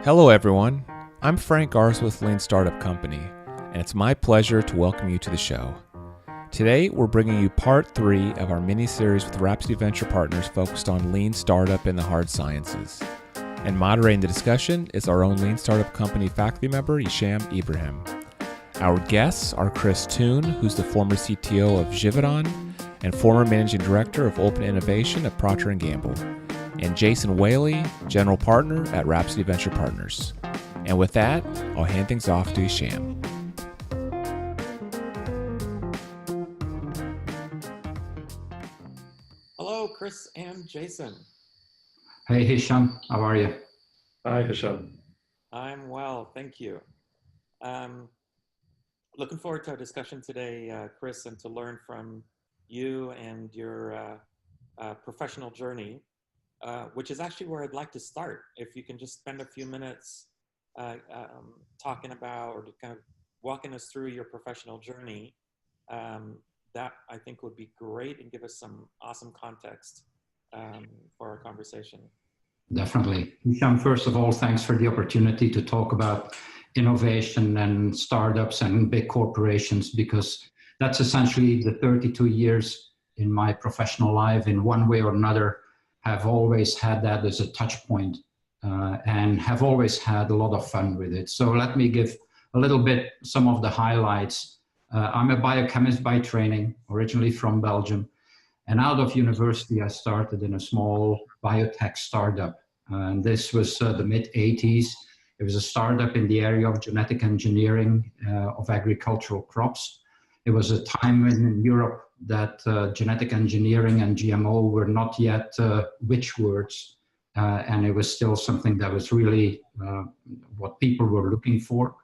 Hello everyone, I'm Frank Ars with Lean Startup Company, and it's my pleasure to welcome you to the show. Today we're bringing you part 3 of our mini-series with Rhapsody Venture Partners focused on Lean Startup and the hard sciences. And moderating the discussion is our own Lean Startup Company faculty member, Hisham Ibrahim. Our guests are Chris Thoen, who's the former CTO of Givaudan and former Managing Director of Open Innovation at Procter Gamble, and Jason Whaley, General Partner at Rhapsody Venture Partners. And with that, I'll hand things off to Hisham. Hello, Chris and Jason. Hey, Hisham, how are you? Hi, Hisham. I'm well, thank you. Looking forward to our discussion today, Chris, and to learn from you and your professional journey. Which is actually where I'd like to start. If you can just spend a few minutes talking about or kind of walking us through your professional journey, that I think would be great and give us some awesome context for our conversation. Definitely. Hisham, first of all, thanks for the opportunity to talk about innovation and startups and big corporations, because that's essentially the 32 years in my professional life in one way or another. Have always had that as a touch point and have always had a lot of fun with it. So let me give a little bit some of the highlights. I'm a biochemist by training, originally from Belgium. And out of university, I started in a small biotech startup. And this was the mid-80s. It was a startup in the area of genetic engineering of agricultural crops. It was a time in Europe that genetic engineering and GMO were not yet witchwords, and it was still something that was really what people were looking for.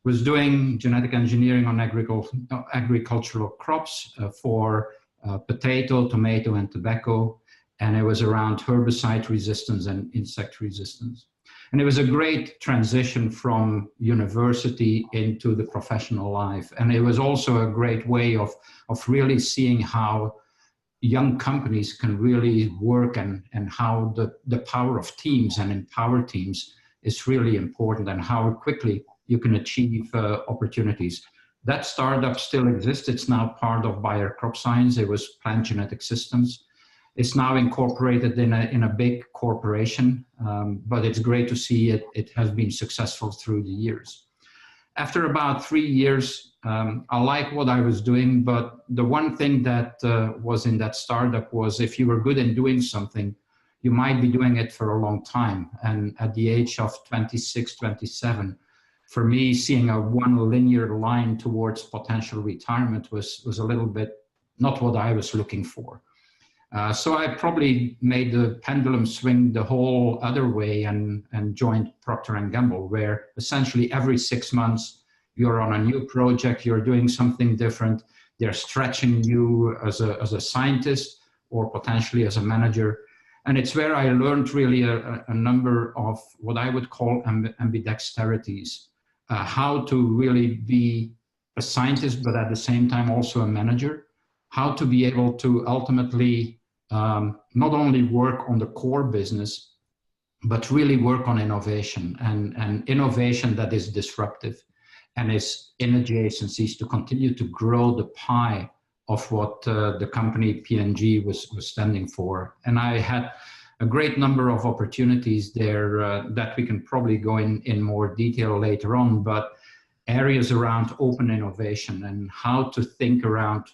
Was doing genetic engineering on agricultural crops for potato, tomato, and tobacco, and it was around herbicide resistance and insect resistance. And it was a great transition from university into the professional life. And it was also a great way of really seeing how young companies can really work and how the power of teams and empower teams is really important, and how quickly you can achieve opportunities. That startup still exists. It's now part of Bayer Crop Science. It was Plant Genetic Systems. It's now incorporated in a big corporation, but it's great to see it has been successful through the years. After about 3 years, I like what I was doing, but the one thing that was in that startup was if you were good in doing something, you might be doing it for a long time. And at the age of 26, 27, for me, seeing a one linear line towards potential retirement was a little bit not what I was looking for. So I probably made the pendulum swing the whole other way and joined Procter Gamble, where essentially every 6 months you're on a new project, you're doing something different. They're stretching you as a scientist or potentially as a manager. And it's where I learned really a number of what I would call ambidexterities, how to really be a scientist, but at the same time also a manager, how to be able to ultimately not only work on the core business, but really work on innovation and innovation that is disruptive and is in adjacencies to continue to grow the pie of what the company P&G was standing for. And I had a great number of opportunities there that we can probably go in more detail later on, but areas around open innovation and how to think around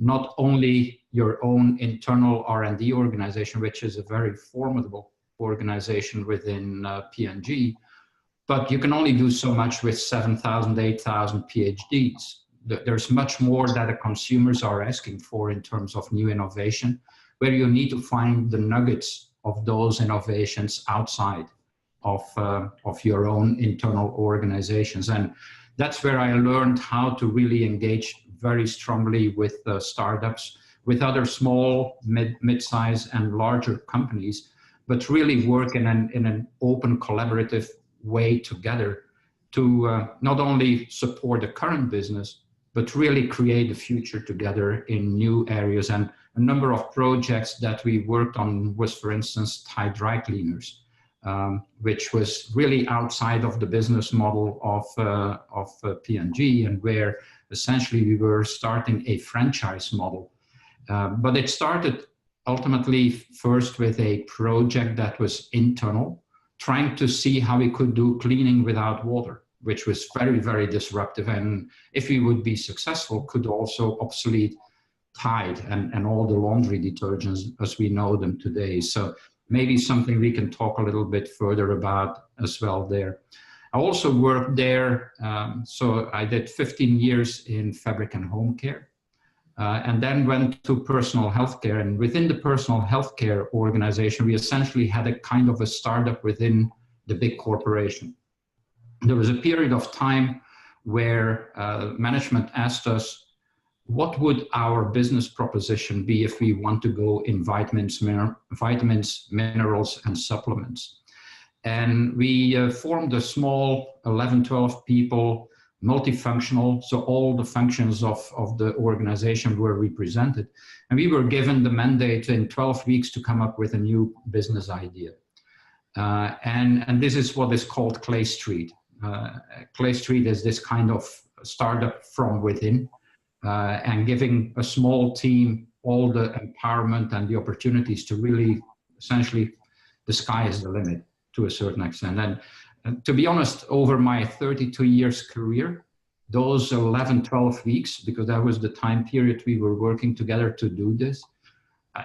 not only your own internal R&D organization, which is a very formidable organization within P&G, but you can only do so much with 7,000, 8,000 PhDs. There's much more that the consumers are asking for in terms of new innovation, where you need to find the nuggets of those innovations outside of your own internal organizations. And that's where I learned how to really engage very strongly with startups, with other small, mid-size and larger companies, but really work in an open, collaborative way together to not only support the current business, but really create the future together in new areas. And a number of projects that we worked on was, for instance, Thai dry cleaners, which was really outside of the business model of P&G, and where essentially we were starting a franchise model. But it started ultimately first with a project that was internal, trying to see how we could do cleaning without water, which was very, very disruptive. And if we would be successful, could also obsolete Tide and all the laundry detergents as we know them today. So maybe something we can talk a little bit further about as well there. I also worked there, so I did 15 years in fabric and home care, and then went to personal healthcare. And within the personal healthcare organization, we essentially had a kind of a startup within the big corporation. There was a period of time where management asked us, what would our business proposition be if we want to go in vitamins, minerals, and supplements? And we formed a small 11, 12 people, multifunctional, so all the functions of the organization were represented. And we were given the mandate in 12 weeks to come up with a new business idea. And this is what is called Clay Street. Clay Street is this kind of startup from within, and giving a small team all the empowerment and the opportunities to really, essentially, the sky is the limit to a certain extent. And to be honest, over my 32 years career, those 11, 12 weeks, because that was the time period we were working together to do this,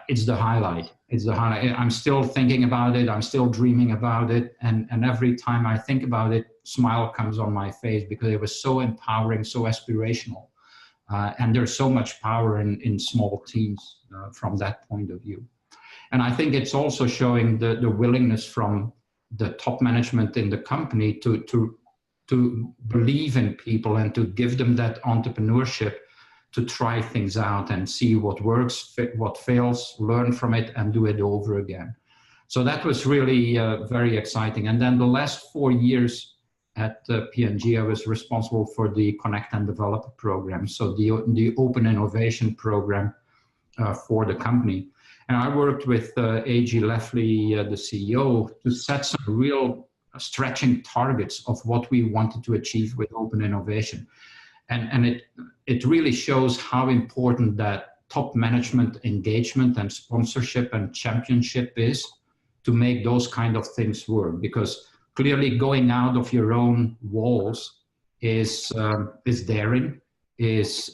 it's the highlight. It's the highlight. I'm still thinking about it. I'm still dreaming about it. And every time I think about it, smile comes on my face because it was so empowering, so aspirational. And there's so much power in small teams from that point of view. And I think it's also showing the willingness from the top management in the company to believe in people and to give them that entrepreneurship to try things out and see what works, what fails, learn from it, and do it over again. So that was really very exciting. And then the last 4 years at P&G, I was responsible for the Connect and Develop program, so the open innovation program for the company. And I worked with A.G. Leffley, the CEO, to set some real stretching targets of what we wanted to achieve with open innovation. And it really shows how important that top management engagement and sponsorship and championship is to make those kind of things work. Because clearly going out of your own walls is daring, is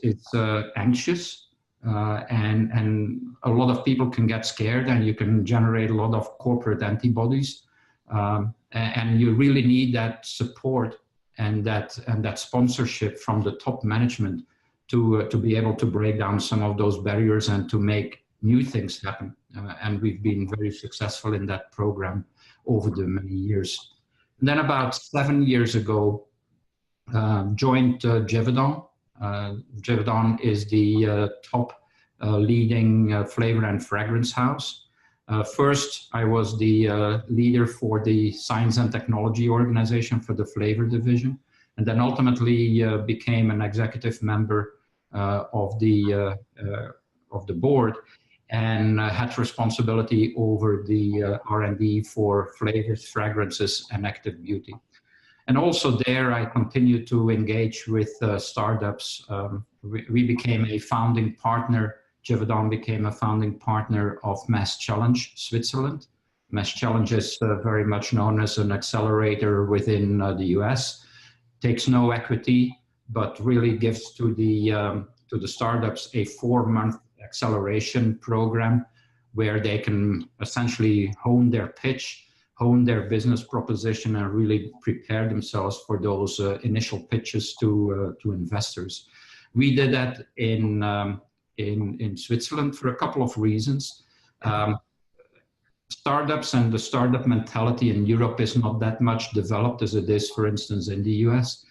anxious, and a lot of people can get scared, and you can generate a lot of corporate antibodies, and you really need that support and that sponsorship from the top management to be able to break down some of those barriers and to make new things happen. And we've been very successful in that program over the many years. And then about 7 years ago, joined Givaudan. Givaudan is the top leading flavor and fragrance house. First, I was the leader for the science and technology organization for the flavor division, and then ultimately became an executive member of the board, and had responsibility over the R&D for flavors, fragrances, and active beauty. And also there, I continued to engage with startups. We became a founding partner. Givaudan became a founding partner of Mass Challenge Switzerland. Mass Challenge is very much known as an accelerator within the US. Takes no equity, but really gives to the startups a 4-month acceleration program where they can essentially hone their pitch, hone their business proposition, and really prepare themselves for those initial pitches to investors. We did that in Switzerland for a couple of reasons. Startups and the startup mentality in Europe is not that much developed as it is, for instance, in the US.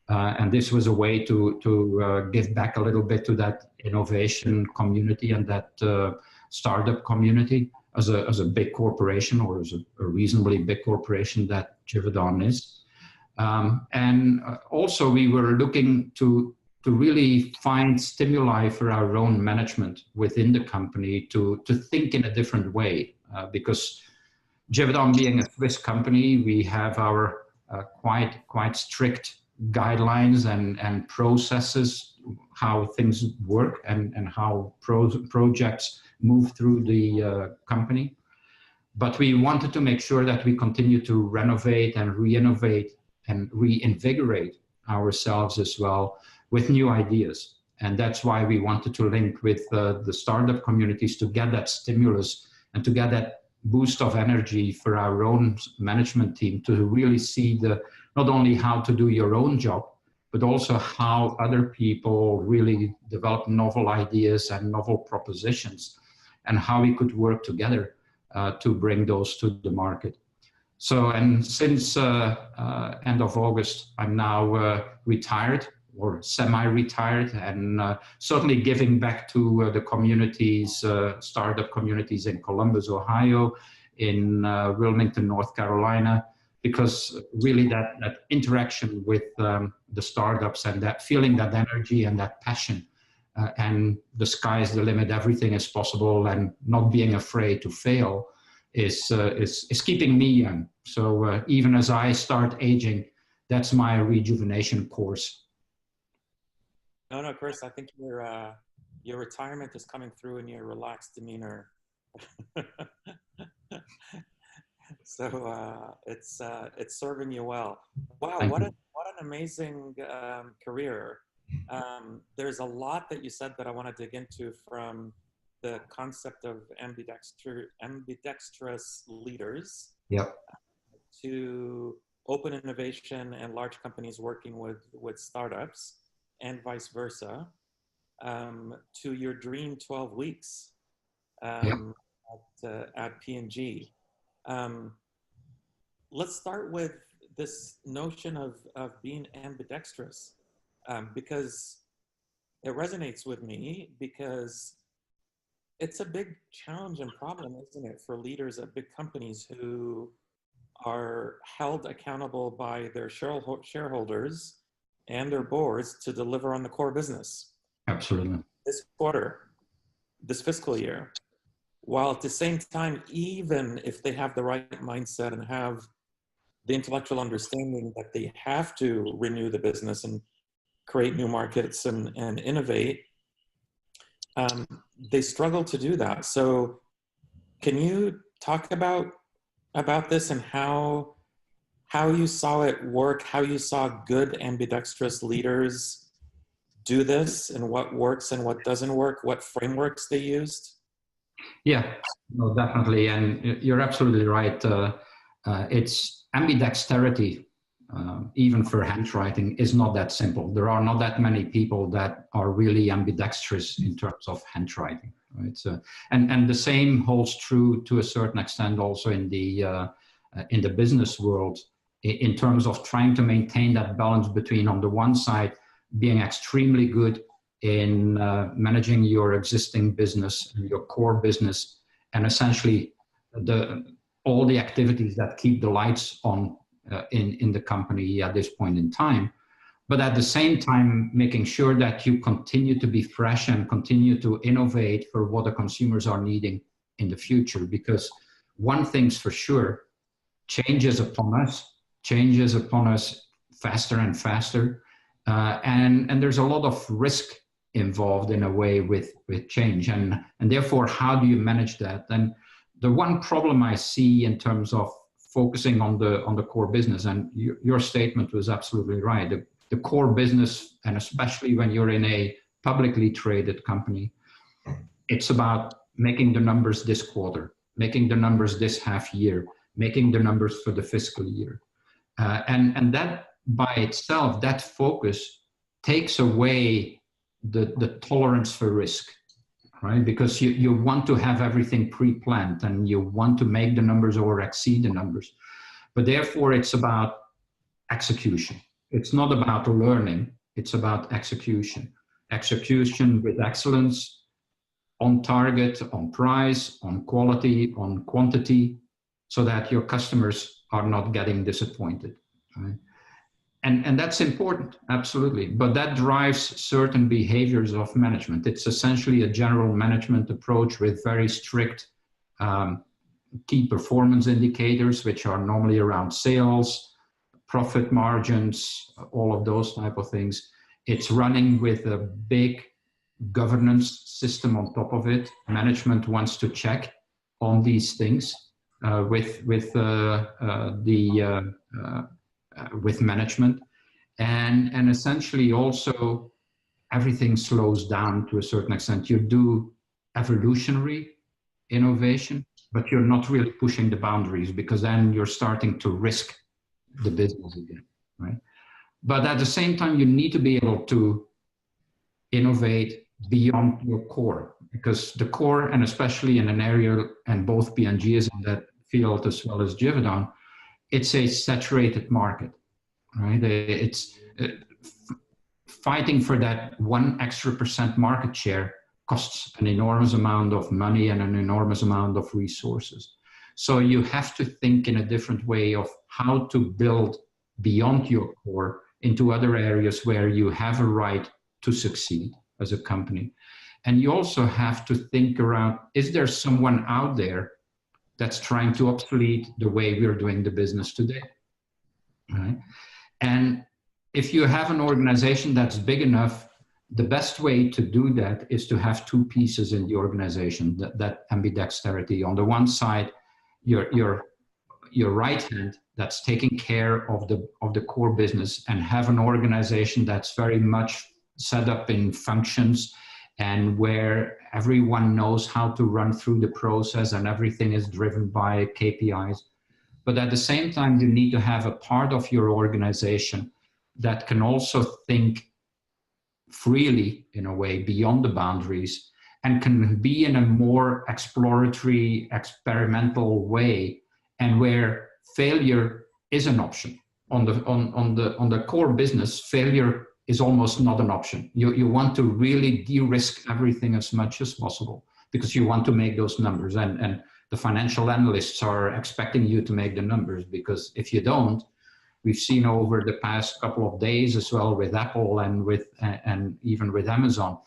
And this was a way to give back a little bit to that innovation community and that startup community as a big corporation, or as a reasonably big corporation that Givaudan is. And also we were looking to really find stimuli for our own management within the company to think in a different way, because Givaudan being a Swiss company, we have our quite strict guidelines and processes, how things work and how projects move through the company. But we wanted to make sure that we continue to renovate and re-innovate and reinvigorate ourselves as well with new ideas. And that's why we wanted to link with the startup communities to get that stimulus and to get that boost of energy for our own management team to really see not only how to do your own job, but also how other people really develop novel ideas and novel propositions and how we could work together to bring those to the market. So, and since end of August, I'm now retired or semi-retired, and certainly giving back to the communities, startup communities in Columbus, Ohio, in Wilmington, North Carolina, because really that interaction with the startups and that feeling that energy and that passion and the sky is the limit, everything is possible, and not being afraid to fail is keeping me young. So even as I start aging, that's my rejuvenation course. No, Chris, I think your retirement is coming through in your relaxed demeanor. So it's serving you well. Wow, what an amazing career. There's a lot that you said that I want to dig into, from the concept of ambidextrous leaders, yep, to open innovation and large companies working with startups, and vice versa, to your dream 12 weeks at P&G. Let's start with this notion of being ambidextrous, because it resonates with me, because it's a big challenge and problem, isn't it, for leaders at big companies who are held accountable by their shareholders and their boards to deliver on the core business. Absolutely. This quarter, this fiscal year, while at the same time, even if they have the right mindset and have the intellectual understanding that they have to renew the business and create new markets and innovate, they struggle to do that. So can you talk about this and how you saw it work, how you saw good ambidextrous leaders do this, and what works and what doesn't work, what frameworks they used? Yeah, no, definitely. And you're absolutely right. It's ambidexterity, even for handwriting, is not that simple. There are not that many people that are really ambidextrous in terms of handwriting. Right? So, and the same holds true to a certain extent also in the business world, in terms of trying to maintain that balance between, on the one side, being extremely good in managing your existing business and your core business, and essentially all the activities that keep the lights on in the company at this point in time, but at the same time making sure that you continue to be fresh and continue to innovate for what the consumers are needing in the future. Because one thing's for sure, change is upon us faster and faster, and there's a lot of risk involved in a way with change, and therefore how do you manage that? And the one problem I see in terms of focusing on the core business, and your statement was absolutely right, the core business, and especially when you're in a publicly traded company, it's about making the numbers this quarter, making the numbers this half year, making the numbers for the fiscal year, and that by itself, that focus takes away the tolerance for risk, right? Because you want to have everything pre-planned and you want to make the numbers or exceed the numbers. But therefore, it's about execution. It's not about learning, it's about execution. Execution with excellence, on target, on price, on quality, on quantity, so that your customers are not getting disappointed, right? And that's important, absolutely. But that drives certain behaviors of management. It's essentially a general management approach with very strict key performance indicators, which are normally around sales, profit margins, all of those type of things. It's running with a big governance system on top of it. Management wants to check on these things with management, and essentially also everything slows down to a certain extent. You do evolutionary innovation, but you're not really pushing the boundaries, because then you're starting to risk the business again, right? But at the same time, you need to be able to innovate beyond your core, because the core, and especially in an area, and both P&G is in that field as well as Givaudan, it's a saturated market, right? It's fighting for that 1% extra market share costs an enormous amount of money and an enormous amount of resources. So you have to think in a different way of how to build beyond your core into other areas where you have a right to succeed as a company. And you also have to think around, is there someone out there that's trying to obsolete the way we're doing the business today, right? And if you have an organization that's big enough, the best way to do that is to have two pieces in the organization, that ambidexterity. On the one side, your right hand that's taking care of the core business, and have an organization that's very much set up in functions and where everyone knows how to run through the process and everything is driven by KPIs. But at the same time, you need to have a part of your organization that can also think freely, in a way, beyond the boundaries, and can be in a more exploratory, experimental way, and where failure is an option. On the core business, failure is almost not an option. You want to really de-risk everything as much as possible, because you want to make those numbers, and the financial analysts are expecting you to make the numbers, because if you don't, we've seen over the past couple of days as well with Apple and even with Amazon,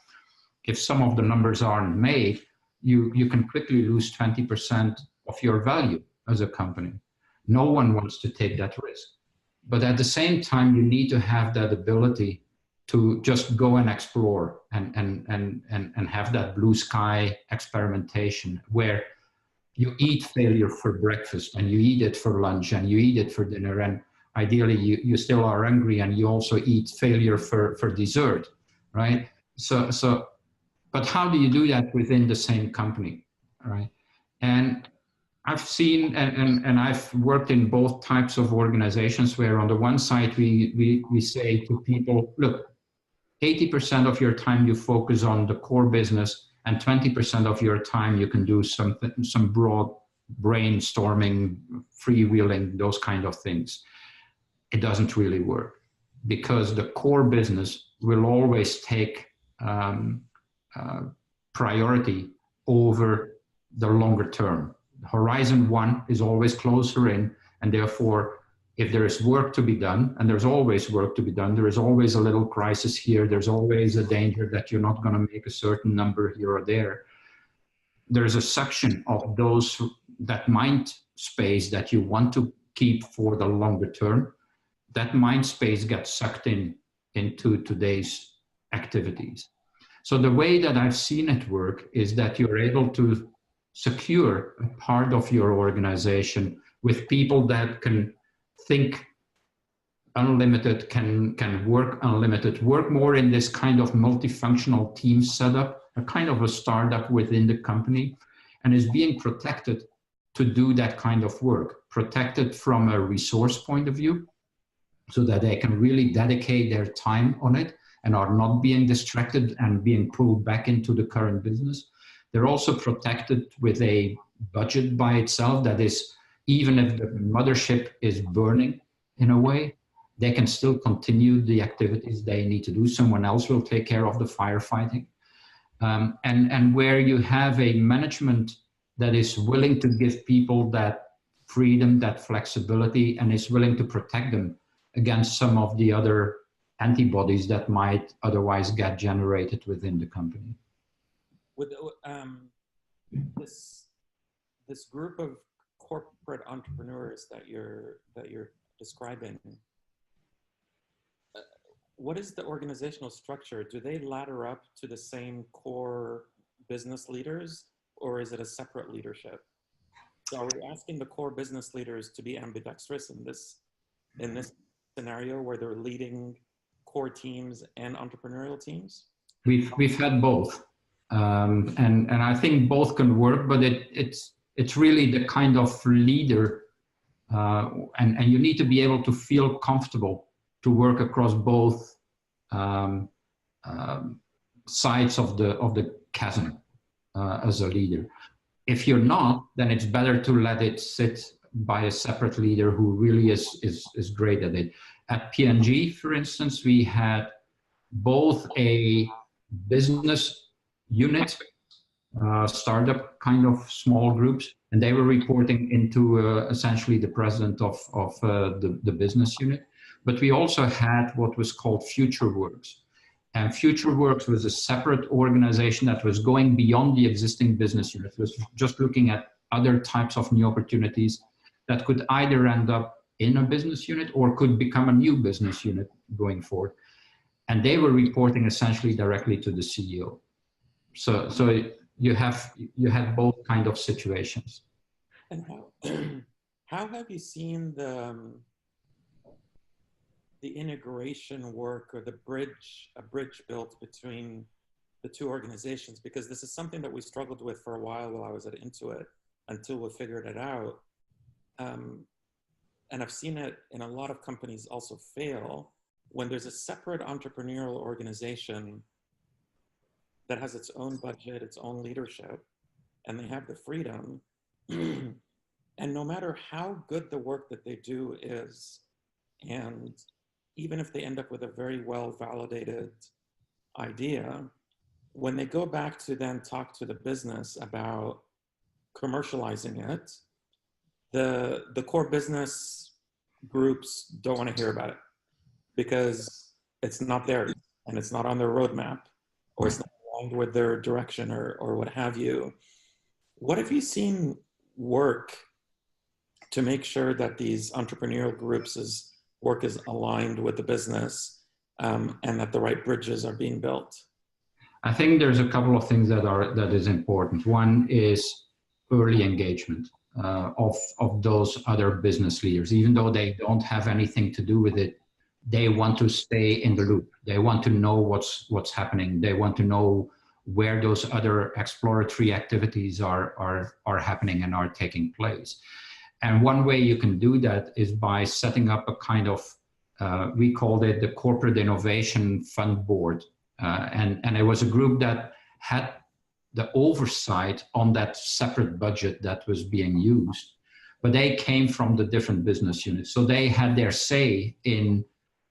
if some of the numbers aren't made, you can quickly lose 20% of your value as a company. No one wants to take that risk. But at the same time, you need to have that ability to just go and explore and have that blue sky experimentation, where you eat failure for breakfast, and you eat it for lunch, and you eat it for dinner, and ideally you still are hungry and you also eat failure for dessert, right? So, but how do you do that within the same company, right? And I've seen, and I've worked in both types of organizations, where on the one side we say to people, look, 80% of your time you focus on the core business, and 20% of your time you can do some broad brainstorming, freewheeling, those kind of things. It doesn't really work, because the core business will always take priority over the longer term. Horizon 1 is always closer in, and therefore, if there is work to be done, and there's always work to be done, there is always a little crisis here, there's always a danger that you're not going to make a certain number here or there. There's a section of that mind space that you want to keep for the longer term. That mind space gets sucked into today's activities. So the way that I've seen it work is that you're able to secure a part of your organization with people that can think unlimited, can work unlimited, work more in this kind of multifunctional team setup, a kind of a startup within the company, and is being protected to do that kind of work, protected from a resource point of view, so that they can really dedicate their time on it and are not being distracted and being pulled back into the current business. They're also protected with a budget by itself that is, even if the mothership is burning in a way, they can still continue the activities they need to do. Someone else will take care of the firefighting. And where you have a management that is willing to give people that freedom, that flexibility, and is willing to protect them against some of the other antibodies that might otherwise get generated within the company. With this group of corporate entrepreneurs that you're describing, what is the organizational structure? Do they ladder up to the same core business leaders, or is it a separate leadership? So are we asking the core business leaders to be ambidextrous in this scenario where they're leading core teams and entrepreneurial teams? We've had both, and I think both can work, but it's really the kind of leader, and you need to be able to feel comfortable to work across both sides of the chasm as a leader. If you're not, then it's better to let it sit by a separate leader who really is great at it. At P&G, for instance, we had both a business unit, startup kind of small groups, and they were reporting into essentially the president of the business unit. But we also had what was called FutureWorks. And FutureWorks was a separate organization that was going beyond the existing business unit. It was just looking at other types of new opportunities that could either end up in a business unit or could become a new business unit going forward. And they were reporting essentially directly to the CEO. So you had both kind of situations. And how have you seen the integration work or a bridge built between the two organizations? Because this is something that we struggled with for a while I was at Intuit until we figured it out. And I've seen it in a lot of companies also fail when there's a separate entrepreneurial organization that has its own budget, its own leadership, and they have the freedom. And no matter how good the work that they do is, and even if they end up with a very well-validated idea, when they go back to then talk to the business about commercializing it, the core business groups don't want to hear about it because it's not theirs and it's not on their roadmap, or it's not aligned with their direction or what have you. What have you seen work to make sure that these entrepreneurial groups' work is aligned with the business and that the right bridges are being built? I think there's a couple of things that is important. One is early engagement of those other business leaders. Even though they don't have anything to do with it, they want to stay in the loop. They want to know what's happening. They want to know where those other exploratory activities are happening and are taking place. And one way you can do that is by setting up a kind of, we called it the Corporate Innovation Fund Board. And it was a group that had the oversight on that separate budget that was being used, but they came from the different business units. So they had their say in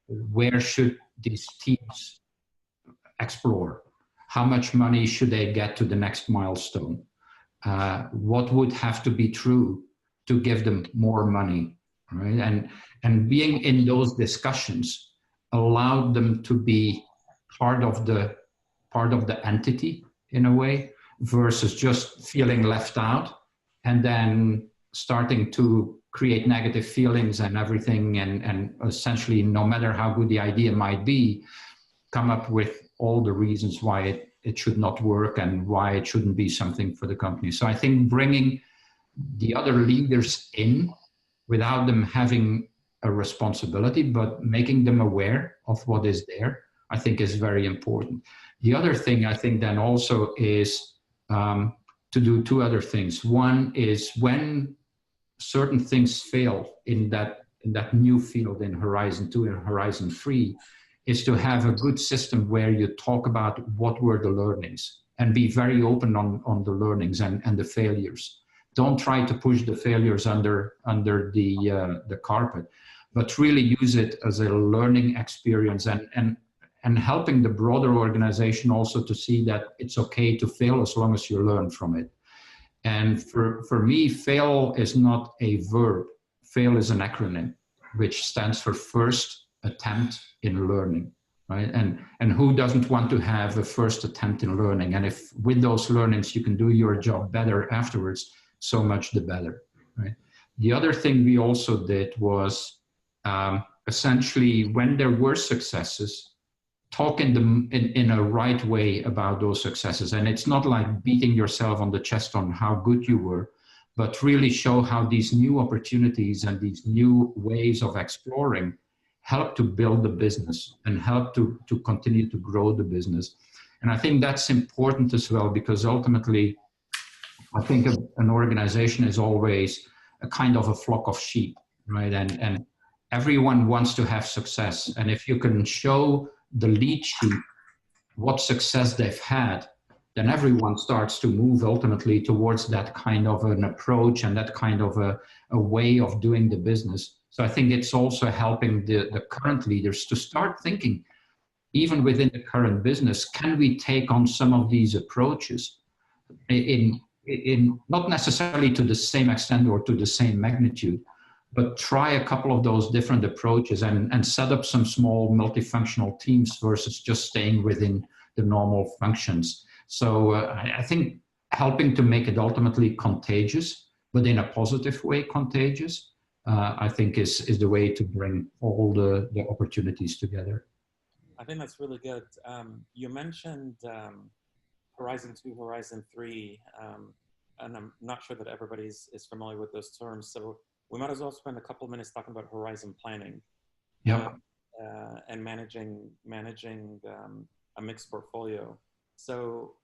where should these teams explore, how much money should they get to the next milestone, what would have to be true to give them more money, right? And being in those discussions allowed them to be part of the entity in a way, versus just feeling left out and then starting to create negative feelings and everything, and essentially, no matter how good the idea might be, come up with all the reasons why it should not work and why it shouldn't be something for the company. So I think bringing the other leaders in without them having a responsibility, but making them aware of what is there, I think is very important. The other thing I think then also is to do two other things. One is when certain things fail in that new field in Horizon 2 and Horizon 3, is to have a good system where you talk about what were the learnings and be very open on the learnings and the failures. Don't try to push the failures under the carpet, but really use it as a learning experience and helping the broader organization also to see that it's okay to fail as long as you learn from it. And for me, fail is not a verb. Fail is an acronym, which stands for first attempt in learning, right? And who doesn't want to have a first attempt in learning? And if with those learnings you can do your job better afterwards, so much the better, right? The other thing we also did was essentially when there were successes, talk in a right way about those successes. And it's not like beating yourself on the chest on how good you were, but really show how these new opportunities and these new ways of exploring help to build the business and help to continue to grow the business. And I think that's important as well, because ultimately, I think an organization is always a kind of a flock of sheep, right? And everyone wants to have success. And if you can show the lead sheep what success they've had, then everyone starts to move ultimately towards that kind of an approach and that kind of a way of doing the business. So I think it's also helping the current leaders to start thinking, even within the current business, can we take on some of these approaches in not necessarily to the same extent or to the same magnitude, but try a couple of those different approaches and set up some small multifunctional teams versus just staying within the normal functions. So I think helping to make it ultimately contagious, but in a positive way contagious, I think is the way to bring all the opportunities together. I think that's really good. You mentioned Horizon 2, Horizon 3, and I'm not sure that everybody is familiar with those terms. So we might as well spend a couple of minutes talking about horizon planning. Yeah. And managing a mixed portfolio. So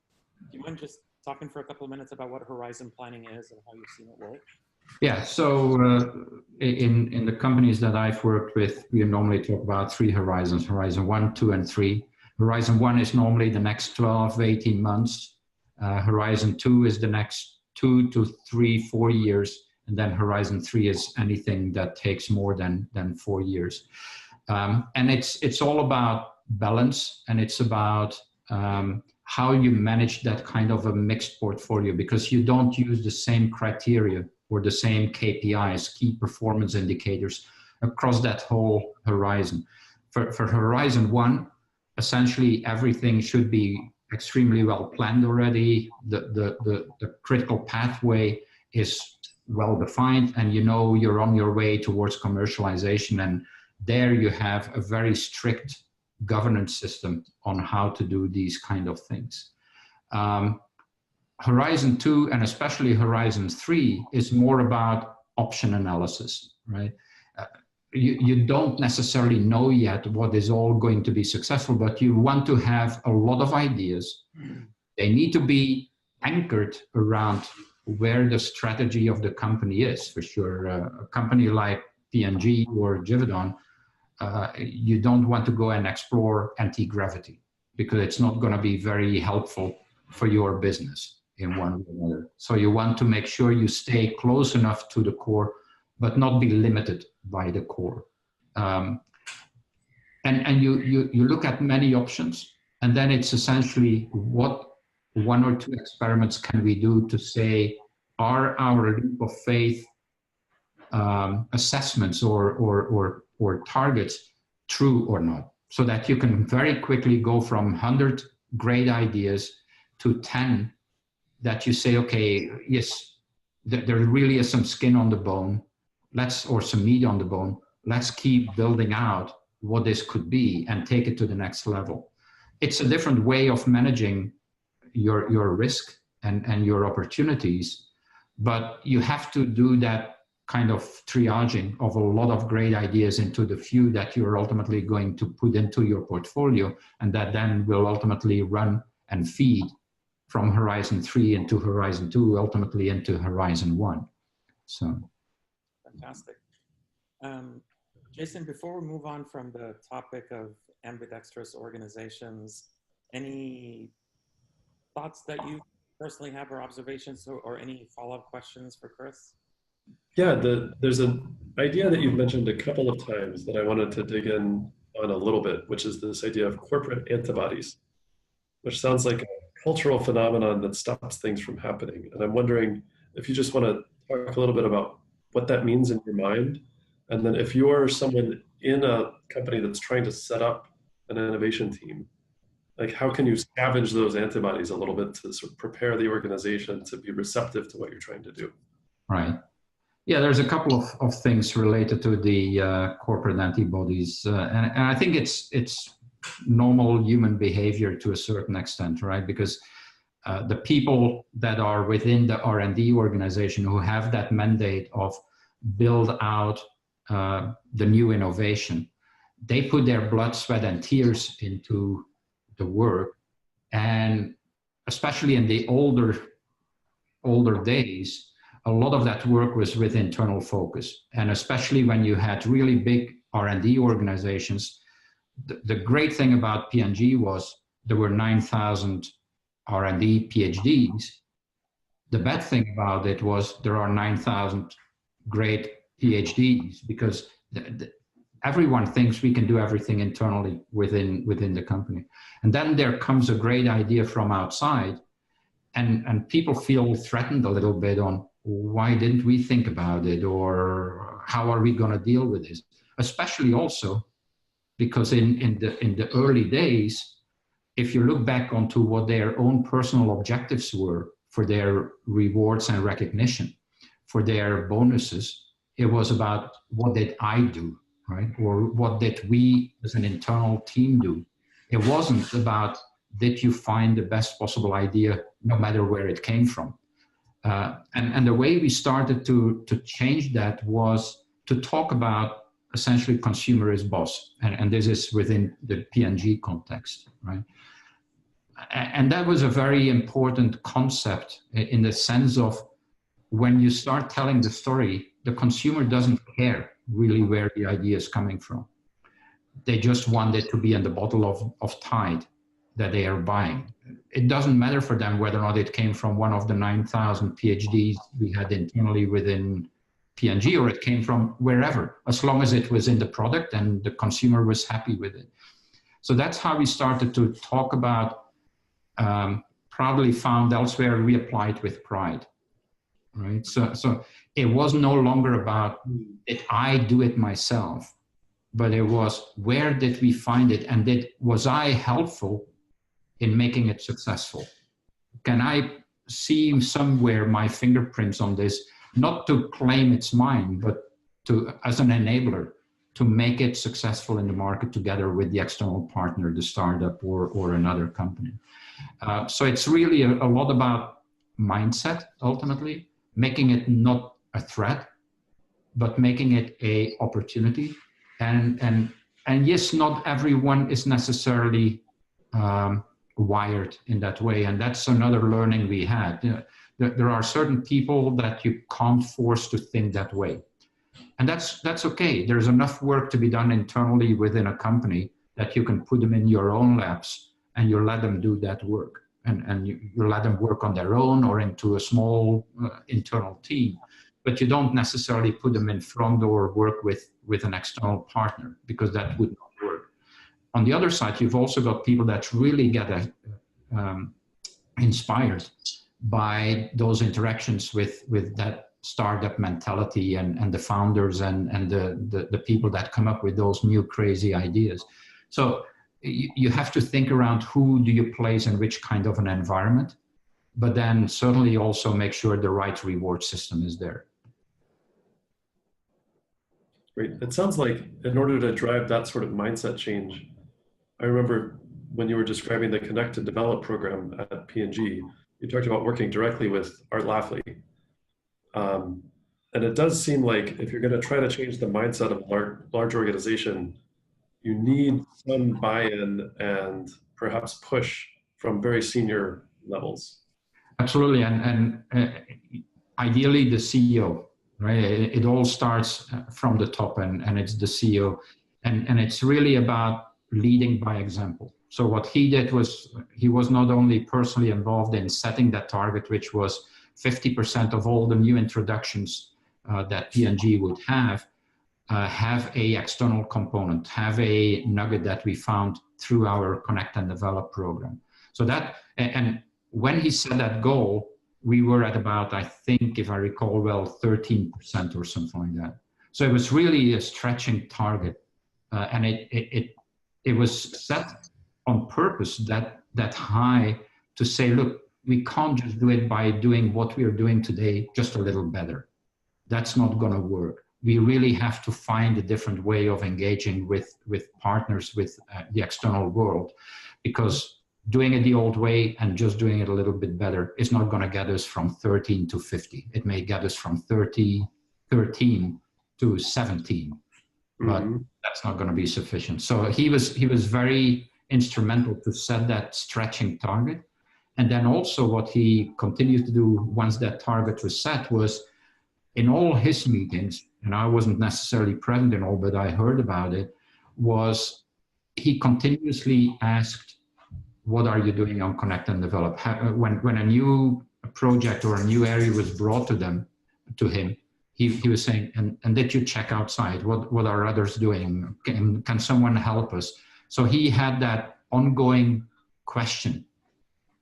do you mind just talking for a couple of minutes about what horizon planning is and how you've seen it work? Yeah, so in the companies that I've worked with, we normally talk about 3 horizons, Horizon 1, 2, and 3. Horizon 1 is normally the next 12, 18 months. Horizon 2 is the next 2 to 3, 4 years. And then Horizon 3 is anything that takes more than 4 years. And it's all about balance, and it's about how you manage that kind of a mixed portfolio, because you don't use the same criteria or the same KPIs, key performance indicators, across that whole horizon. For Horizon 1, essentially everything should be extremely well planned already. The critical pathway is well defined, and you know you're on your way towards commercialization, and there you have a very strict governance system on how to do these kind of things. Horizon 2 and especially Horizon 3 is more about option analysis, right? You don't necessarily know yet what is all going to be successful, but you want to have a lot of ideas. They need to be anchored around where the strategy of the company is, for sure. A company like P&G or Givaudan, you don't want to go and explore anti-gravity, because it's not going to be very helpful for your business in one way or another. So you want to make sure you stay close enough to the core, but not be limited by the core. And you look at many options, and then it's essentially what 1 or 2 experiments can we do to say, are our leap of faith assessments or targets true or not? So that you can very quickly go from 100 great ideas to 10 that you say, okay, yes, there really is some skin on the bone, or some meat on the bone. Let's keep building out what this could be and take it to the next level. It's a different way of managing your risk and your opportunities, but you have to do that kind of triaging of a lot of great ideas into the few that you're ultimately going to put into your portfolio, and that then will ultimately run and feed from Horizon 3 into Horizon 2, ultimately into Horizon 1. So. Fantastic. Jason, before we move on from the topic of ambidextrous organizations, any thoughts that you personally have or observations or any follow-up questions for Chris? Yeah, there's an idea that you've mentioned a couple of times that I wanted to dig in on a little bit, which is this idea of corporate antibodies, which sounds like a cultural phenomenon that stops things from happening. And I'm wondering if you just want to talk a little bit about what that means in your mind. And then if you're someone in a company that's trying to set up an innovation team, like how can you scavenge those antibodies a little bit to sort of prepare the organization to be receptive to what you're trying to do? Right. Yeah, there's a couple of things related to the corporate antibodies, and I think it's normal human behavior to a certain extent, right? Because the people that are within the R&D organization who have that mandate of build out the new innovation, they put their blood, sweat, and tears into the work, and especially in the older days, a lot of that work was with internal focus. And especially when you had really big R&D organizations, the great thing about P&G was there were 9,000 R&D PhDs. The bad thing about it was there are 9,000 great PhDs, because everyone thinks we can do everything internally within the company. And then there comes a great idea from outside, and people feel threatened a little bit on, why didn't we think about it, or how are we going to deal with this? Especially also because in the early days, if you look back onto what their own personal objectives were for their rewards and recognition, for their bonuses, it was about, what did I do, right? Or what did we as an internal team do? It wasn't about, did you find the best possible idea no matter where it came from? And the way we started to change that was to talk about essentially consumer is boss. And this is within the P&G context, right? And that was a very important concept in the sense of, when you start telling the story, the consumer doesn't care really where the idea is coming from. They just want it to be in the bottle of Tide that they are buying. It doesn't matter for them whether or not it came from one of the 9,000 PhDs we had internally within P&G, or it came from wherever, as long as it was in the product and the consumer was happy with it. So that's how we started to talk about proudly found elsewhere, we applied with pride, right? So it was no longer about, did I do it myself, but it was, where did we find it, and was I helpful in making it successful? Can I see somewhere my fingerprints on this, not to claim it's mine, but to, as an enabler, to make it successful in the market together with the external partner, the startup or another company. So it's really a lot about mindset, ultimately, making it not a threat, but making it an opportunity. And yes, not everyone is necessarily wired in that way. And that's another learning we had. You know, there are certain people that you can't force to think that way. And that's okay. There's enough work to be done internally within a company that you can put them in your own labs and you let them do that work. And you let them work on their own or into a small internal team. But you don't necessarily put them in front or work with an external partner, because that would not work. On the other side, you've also got people that really get inspired by those interactions with that startup mentality and the founders and the people that come up with those new crazy ideas. So you have to think around, who do you place in which kind of an environment, but then certainly also make sure the right reward system is there. Great. It sounds like in order to drive that sort of mindset change, I remember when you were describing the Connect to Develop program at P&G, you talked about working directly with Art Lafley. And it does seem like if you're going to try to change the mindset of a large organization, you need some buy-in and perhaps push from very senior levels. Absolutely, and ideally the CEO, right? It all starts from the top, and it's the CEO, and it's really about leading by example. So what he did was, he was not only personally involved in setting that target, which was 50% of all the new introductions that P&G would have a external component, have a nugget that we found through our Connect and Develop program. So that, and when he set that goal, we were at about, I think, if I recall well, 13% or something like that. So it was really a stretching target, and it was set on purpose that high to say, look, we can't just do it by doing what we are doing today, just a little better. that's not going to work. We really have to find a different way of engaging with partners, with the external world, because doing it the old way and just doing it a little bit better is not going to get us from 13 to 50. It may get us from 13 to 17, but that's not going to be sufficient. So he was very instrumental to set that stretching target. And then also what he continued to do once that target was set was, in all his meetings, and I wasn't necessarily present in all, but I heard about it, was he continuously asked, what are you doing on Connect and Develop? When a new project or a new area was brought to him, he was saying, and did you check outside? What are others doing? Can someone help us? So he had that ongoing question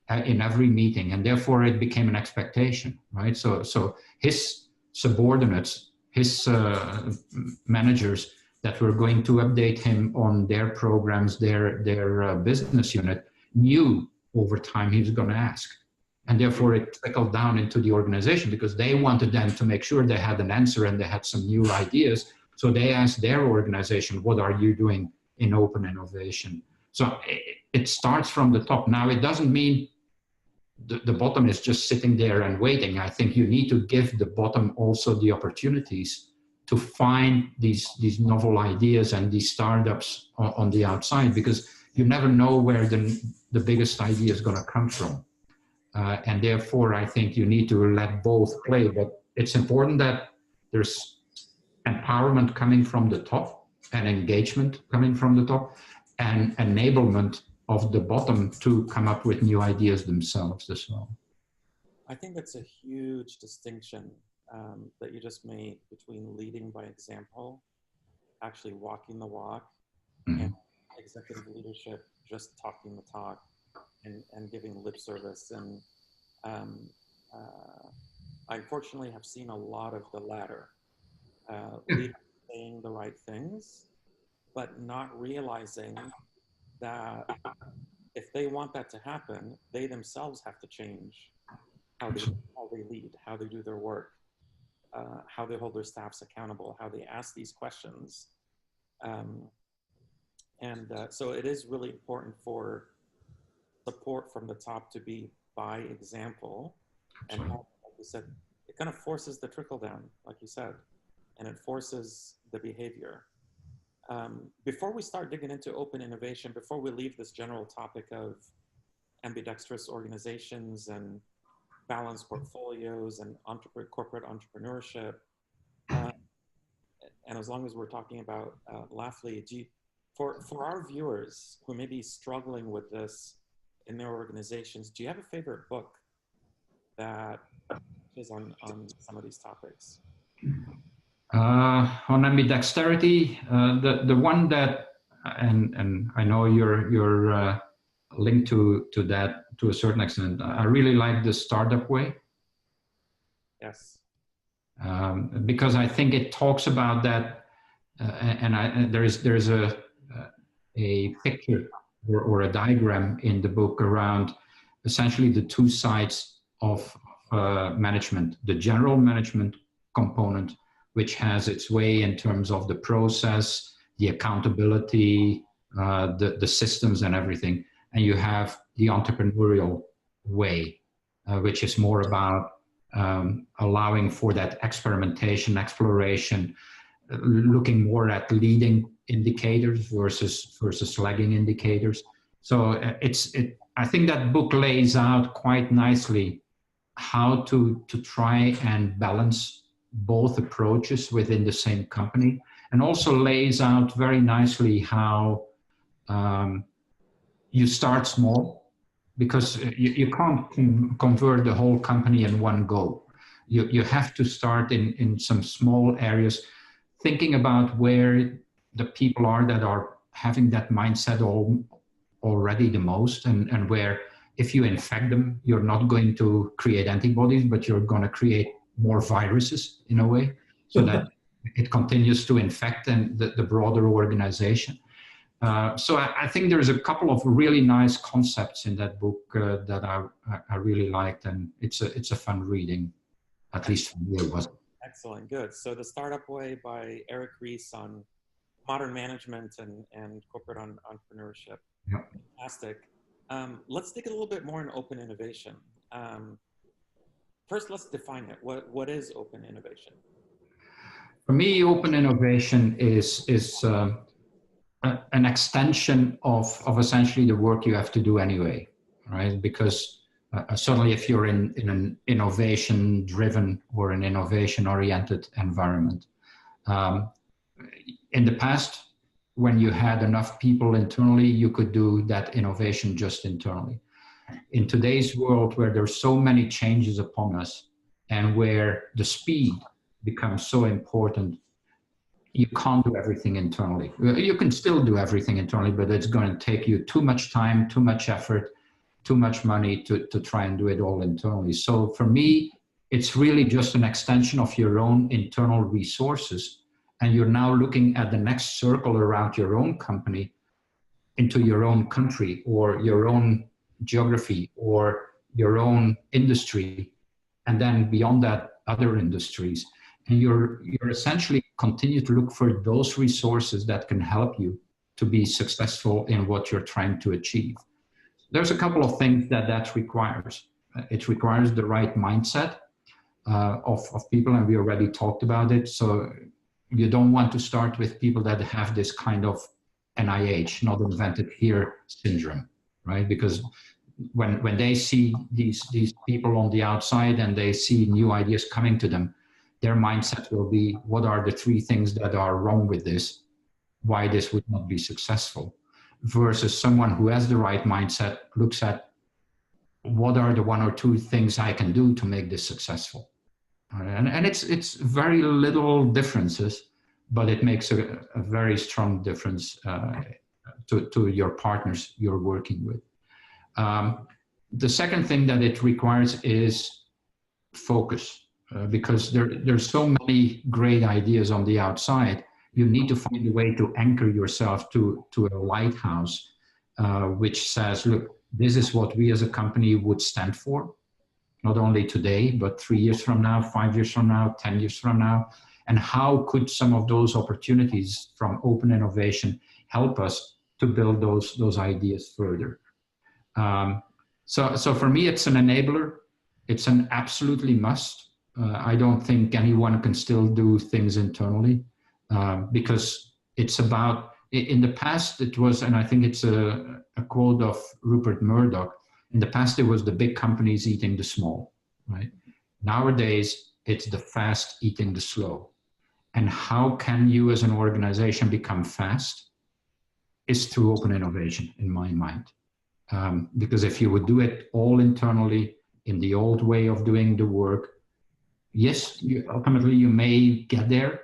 in every meeting, and therefore it became an expectation, right? So his subordinates, his managers that were going to update him on their programs, their business unit, knew over time he was going to ask. And therefore it trickled down into the organization, because they wanted them to make sure they had an answer and they had some new ideas. So they asked their organization, what are you doing in open innovation? So it starts from the top. Now, it doesn't mean the bottom is just sitting there and waiting. I think you need to give the bottom also the opportunities to find these novel ideas and these startups on the outside, because you never know where the biggest idea is going to come from. And therefore, I think you need to let both play. But it's important that there's empowerment coming from the top and engagement coming from the top and enablement of the bottom to come up with new ideas themselves as well. I think that's a huge distinction that you just made between leading by example, actually walking the walk, and executive leadership, just talking the talk and giving lip service. And I unfortunately have seen a lot of the latter, leaders saying the right things, but not realizing that if they want that to happen, they themselves have to change how they lead, how they do their work, how they hold their staffs accountable, how they ask these questions. So it is really important for support from the top to be by example. And like you said, it kind of forces the trickle down, like you said, and it forces the behavior. Before we start digging into open innovation, before we leave this general topic of ambidextrous organizations and balanced portfolios and corporate entrepreneurship, and as long as we're talking about Deftly, for our viewers who may be struggling with this in their organizations, do you have a favorite book that is on some of these topics? On ambidexterity, the one that, and I know you're linked to that to a certain extent. I really like the Startup Way. Yes. Because I think it talks about that, and there's a picture or a diagram in the book around essentially the two sides of management: the general management component, which has its way in terms of the process, the accountability, the systems and everything. And you have the entrepreneurial way, which is more about allowing for that experimentation, exploration, looking more at leading indicators versus lagging indicators. So I think that book lays out quite nicely how to try and balance both approaches within the same company, and also lays out very nicely how you start small, because you can't convert the whole company in one go. You have to start in some small areas, thinking about where the people are that are having that mindset already the most, and where if you infect them, you're not going to create antibodies, but you're going to create more viruses in a way, so that it continues to infect the broader organization. So I think there's a couple of really nice concepts in that book that I really liked, and it's a fun reading, at least for me it was. Excellent, good. So The Startup Way by Eric Ries on modern management and corporate entrepreneurship. Yep. Fantastic. Let's dig a little bit more in open innovation. First, let's define it. What is open innovation? For me, open innovation is an extension of essentially the work you have to do anyway, right? Because certainly if you're in an innovation-driven or an innovation-oriented environment. In the past, when you had enough people internally, you could do that innovation just internally. In today's world, where there's so many changes upon us and where the speed becomes so important, you can't do everything internally. You can still do everything internally, but it's going to take you too much time, too much effort, too much money to try and do it all internally. So for me, it's really just an extension of your own internal resources. And you're now looking at the next circle around your own company into your own country or your own geography or your own industry. And then beyond that, other industries. And you're essentially continue to look for those resources that can help you to be successful in what you're trying to achieve. There's a couple of things that requires. It requires the right mindset of people, and we already talked about it. So you don't want to start with people that have this kind of NIH, not invented here syndrome, right? Because when they see these people on the outside and they see new ideas coming to them, their mindset will be, what are the 3 things that are wrong with this? Why this would not be successful? Versus someone who has the right mindset looks at, what are the 1 or 2 things I can do to make this successful? And it's very little differences, but it makes a very strong difference to your partners you're working with. The second thing that it requires is focus. Because there's so many great ideas on the outside, you need to find a way to anchor yourself to a lighthouse, which says, look, this is what we as a company would stand for, not only today, but 3 years from now, 5 years from now, 10 years from now. And how could some of those opportunities from open innovation help us to build those ideas further? So for me, it's an enabler. It's an absolutely must. I don't think anyone can still do things internally because it's about, in the past it was, and I think it's a quote of Rupert Murdoch, in the past it was the big companies eating the small, right? Nowadays, it's the fast eating the slow. And how can you as an organization become fast? Is through open innovation, in my mind. Because if you would do it all internally in the old way of doing the work, yes, ultimately you may get there,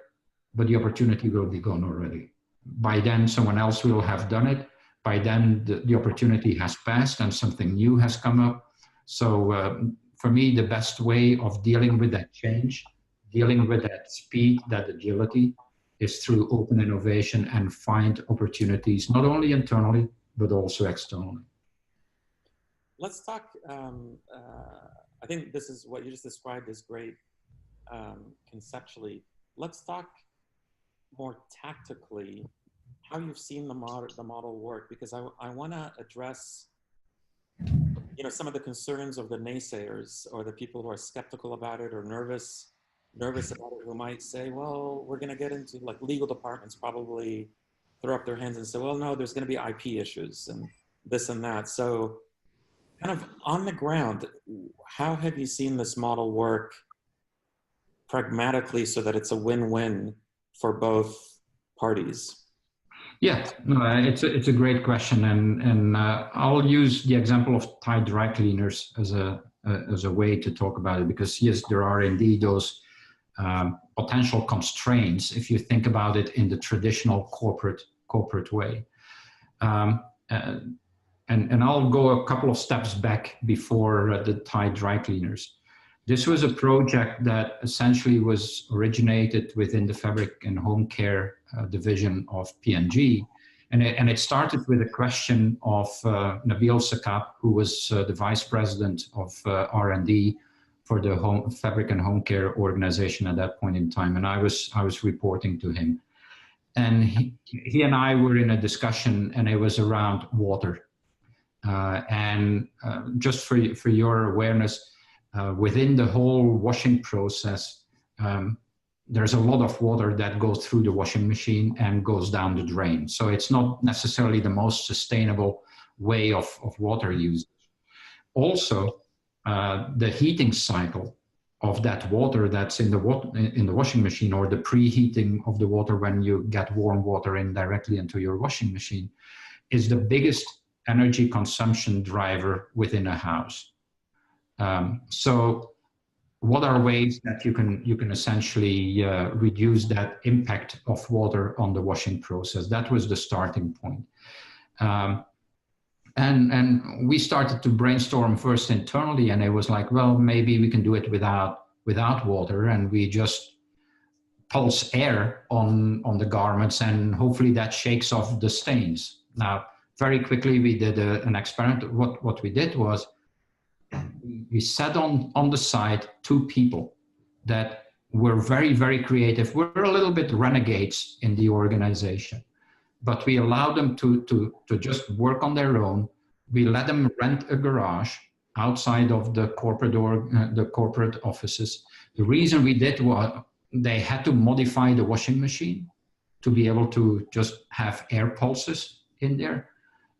but the opportunity will be gone already. By then, someone else will have done it. By then, the opportunity has passed and something new has come up. So for me, the best way of dealing with that change, dealing with that speed, that agility, is through open innovation and find opportunities, not only internally, but also externally. Let's talk, I think this is what you just described is great conceptually. Let's talk more tactically how you've seen the model work, because I want to address some of the concerns of the naysayers or the people who are skeptical about it or nervous about it, who might say, well, we're going to get into, like, legal departments probably throw up their hands and say, well, no, there's going to be IP issues and this and that. So kind of on the ground, how have you seen this model work pragmatically so that it's a win-win for both parties? Yeah, no, it's a great question, and I'll use the example of Thai dry cleaners as a way to talk about it, because yes, there are indeed those potential constraints if you think about it in the traditional corporate way. And I'll go a couple of steps back before the Thai dry cleaners. This was a project that essentially was originated within the fabric and home care division of P&G. And it started with a question of Nabil Sakab, who was the vice president of R&D for the home fabric and home care organization at that point in time, and I was reporting to him. And he and I were in a discussion, and it was around water. Just for your awareness, within the whole washing process, there's a lot of water that goes through the washing machine and goes down the drain. So it's not necessarily the most sustainable way of water use. Also, the heating cycle of that water that's in the washing machine, or the preheating of the water when you get warm water in directly into your washing machine, is the biggest energy consumption driver within a house. So what are ways that you can essentially reduce that impact of water on the washing process? That was the starting point. And we started to brainstorm first internally, and it was like, well, maybe we can do it without water, and we just pulse air on the garments, and hopefully that shakes off the stains. Now, very quickly we did an experiment. What we did was we set on the side two people that were very, very creative. We're a little bit renegades in the organization, but we allowed them to just work on their own. We let them rent a garage outside of the corporate offices. The reason we did was they had to modify the washing machine to be able to just have air pulses in there.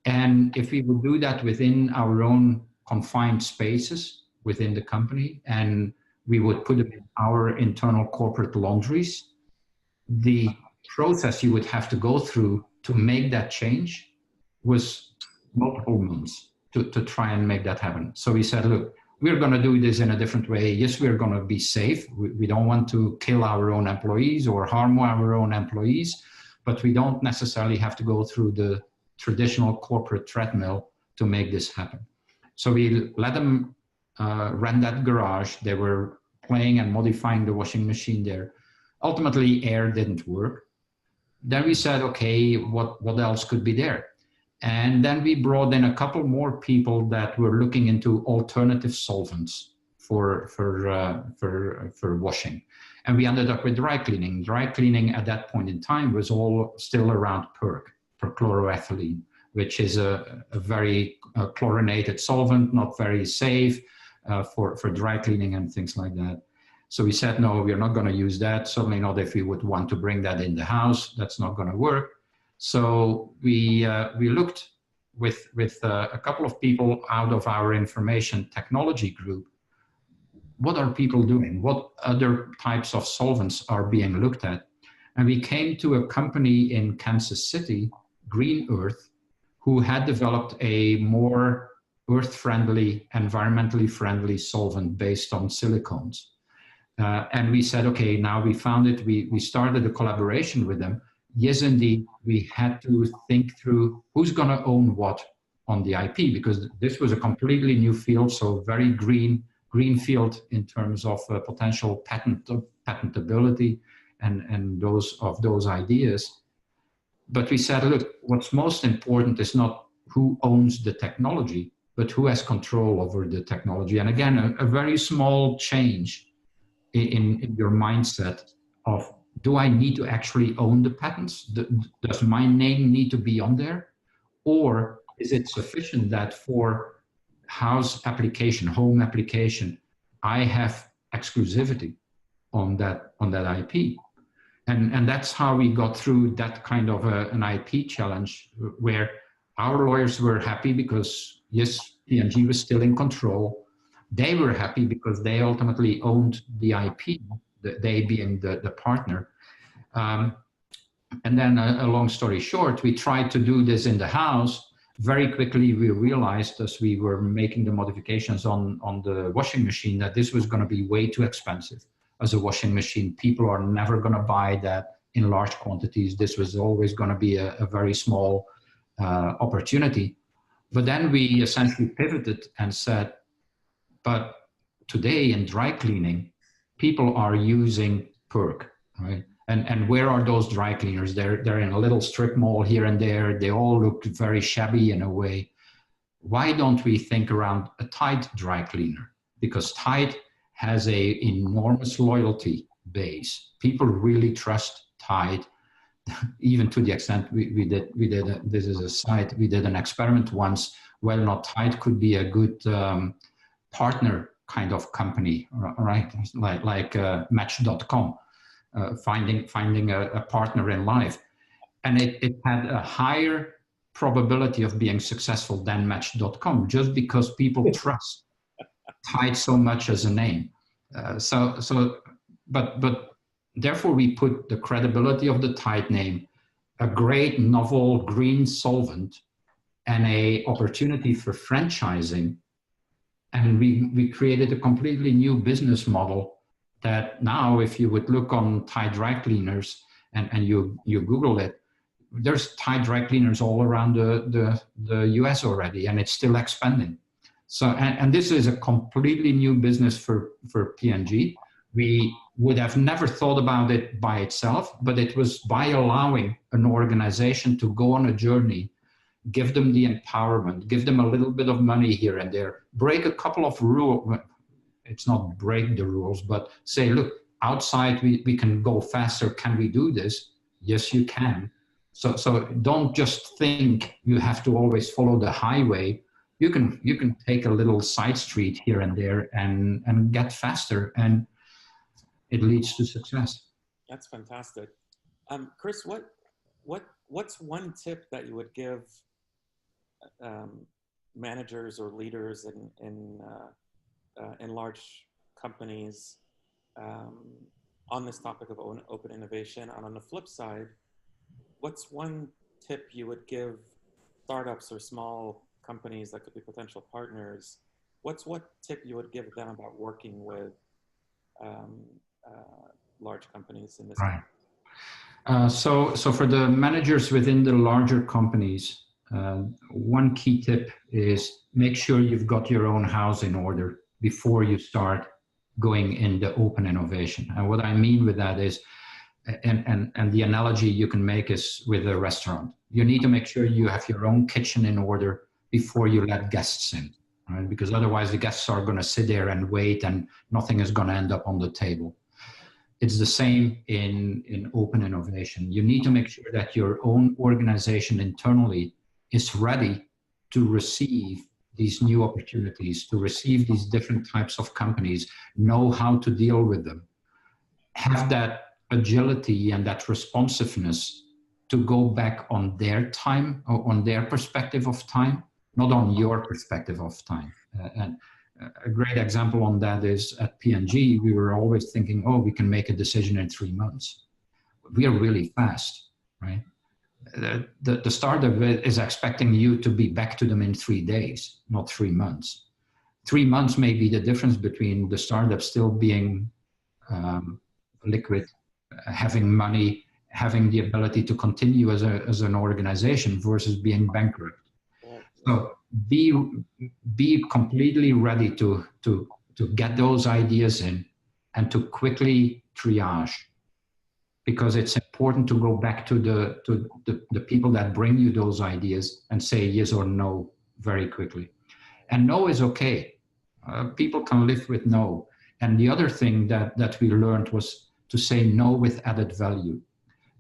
And if we would do that within our own confined spaces within the company, and we would put them in our internal corporate laundries, the process you would have to go through to make that change was multiple months to try and make that happen. So we said, look, we're going to do this in a different way. Yes, we're going to be safe. We don't want to kill our own employees or harm our own employees, but we don't necessarily have to go through the traditional corporate treadmill to make this happen. So we let them rent that garage. They were playing and modifying the washing machine there. Ultimately, air didn't work. Then we said, okay, what else could be there? And then we brought in a couple more people that were looking into alternative solvents for washing. And we ended up with dry cleaning. Dry cleaning at that point in time was all still around perchloroethylene, which is a very chlorinated solvent, not very safe for dry cleaning and things like that. So we said, no, we're not going to use that. Certainly not if we would want to bring that in the house. That's not going to work. So we looked with a couple of people out of our information technology group. What are people doing? What other types of solvents are being looked at? And we came to a company in Kansas City, Green Earth, who had developed a more earth-friendly, environmentally friendly solvent based on silicones. And we said, okay, now we found it. We started a collaboration with them. Yes, indeed, we had to think through who's going to own what on the IP, because this was a completely new field, so very green field in terms of potential patentability and those ideas. But we said, look, what's most important is not who owns the technology, but who has control over the technology. And again, a very small change in your mindset of, do I need to actually own the patents? Does my name need to be on there? Or is it sufficient that for house application, home application, I have exclusivity on that IP? And that's how we got through that kind of an IP challenge, where our lawyers were happy because, yes, P&G was still in control. They were happy because they ultimately owned the IP, they being the partner. And then a long story short, we tried to do this in the house. Very quickly, we realized as we were making the modifications on the washing machine that this was going to be way too expensive. As a washing machine, people are never going to buy that in large quantities. This was always going to be a very small opportunity. But then we essentially pivoted and said, but today in dry cleaning, people are using PERC, right? And where are those dry cleaners? They're in a little strip mall here and there. They all look very shabby in a way. Why don't we think around a Tide dry cleaner? Because Tide has a enormous loyalty base. People really trust Tide, even to the extent we did this is a site, we did an experiment once. Well, not Tide could be a good partner kind of company, right? Like Match.com, finding a partner in life. And it had a higher probability of being successful than Match.com, just because people trust Tide so much as a name. But therefore we put the credibility of the Tide name, a great novel green solvent, and a opportunity for franchising. And we created a completely new business model that now, if you would look on Tide dry cleaners and you Google it, there's Tide dry cleaners all around the US already, and it's still expanding. So, and this is a completely new business for P&G. We would have never thought about it by itself, but it was by allowing an organization to go on a journey, give them the empowerment, give them a little bit of money here and there, break a couple of rules. It's not break the rules, but say, look, outside we can go faster. Can we do this? Yes, you can. So don't just think you have to always follow the highway. You can take a little side street here and there and get faster, and it leads to success. That's fantastic. Chris, what's one tip that you would give managers or leaders in large companies on this topic of open innovation? And on the flip side, what's one tip you would give startups or small companies that could be potential partners? What tip you would give them about working with large companies in this? Right. So for the managers within the larger companies, one key tip is make sure you've got your own house in order before you start going in the open innovation. And what I mean with that is, and the analogy you can make is with a restaurant. You need to make sure you have your own kitchen in order before you let guests in, right? Because otherwise the guests are going to sit there and wait and nothing is going to end up on the table. It's the same in open innovation. You need to make sure that your own organization internally is ready to receive these new opportunities, to receive these different types of companies, know how to deal with them, have that agility and that responsiveness to go back on their time or on their perspective of time, not on your perspective of time. And a great example on that is at P&G, we were always thinking, oh, we can make a decision in 3 months. We are really fast, right? The startup is expecting you to be back to them in 3 days, not 3 months. 3 months may be the difference between the startup still being liquid, having money, having the ability to continue as an organization versus being bankrupt. So be completely ready to get those ideas in and to quickly triage, because it's important to go back to the people that bring you those ideas and say yes or no very quickly. And no is okay. People can live with no. And the other thing that we learned was to say no with added value.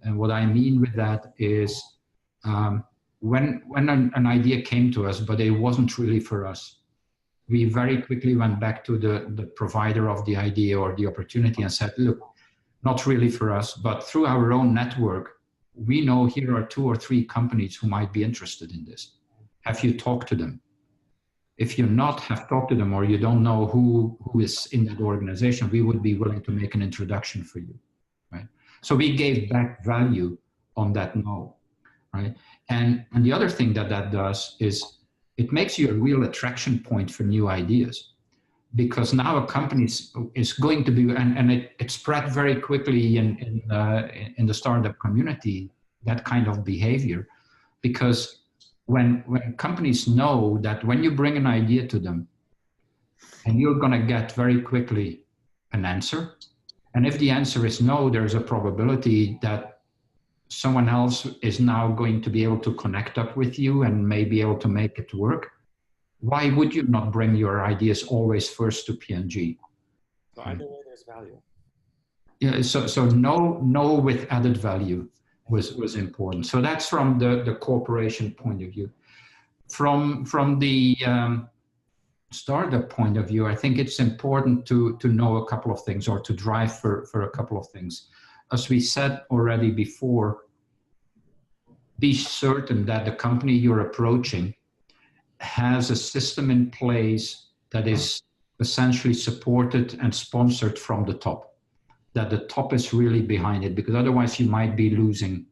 And what I mean with that is when an idea came to us, but it wasn't really for us, we very quickly went back to the provider of the idea or the opportunity and said, look, not really for us, but through our own network, we know here are 2 or 3 companies who might be interested in this. Have you talked to them? If you not have talked to them or you don't know who is in that organization, we would be willing to make an introduction for you, right? So we gave back value on that no, right? And the other thing that does is it makes you a real attraction point for new ideas, because now a company is going to be, and it spread very quickly in the startup community, that kind of behavior, because when companies know that when you bring an idea to them and you're going to get very quickly an answer, and if the answer is no, there's a probability that someone else is now going to be able to connect up with you and may be able to make it work. Why would you not bring your ideas always first to P&G? So either way, there's value. Yeah, so know with added value was important. So that's from the corporation point of view. From the startup point of view, I think it's important to know a couple of things, or to drive for a couple of things. As we said already before, be certain that the company you're approaching has a system in place that is essentially supported and sponsored from the top, that the top is really behind it, because otherwise you might be losing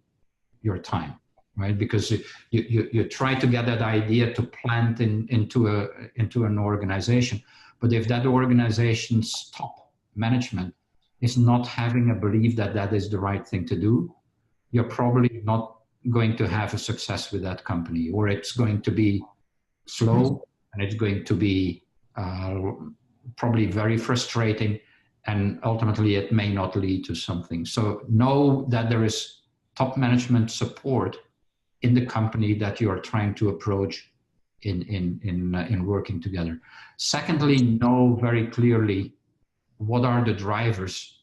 your time, right? Because you try to get that idea to plant into an organization, but if that organization's top management is not having a belief that that is the right thing to do, you're probably not going to have a success with that company, or it's going to be slow, and it's going to be probably very frustrating, and ultimately it may not lead to something. So know that there is top management support in the company that you are trying to approach in working together. Secondly, know very clearly what are the drivers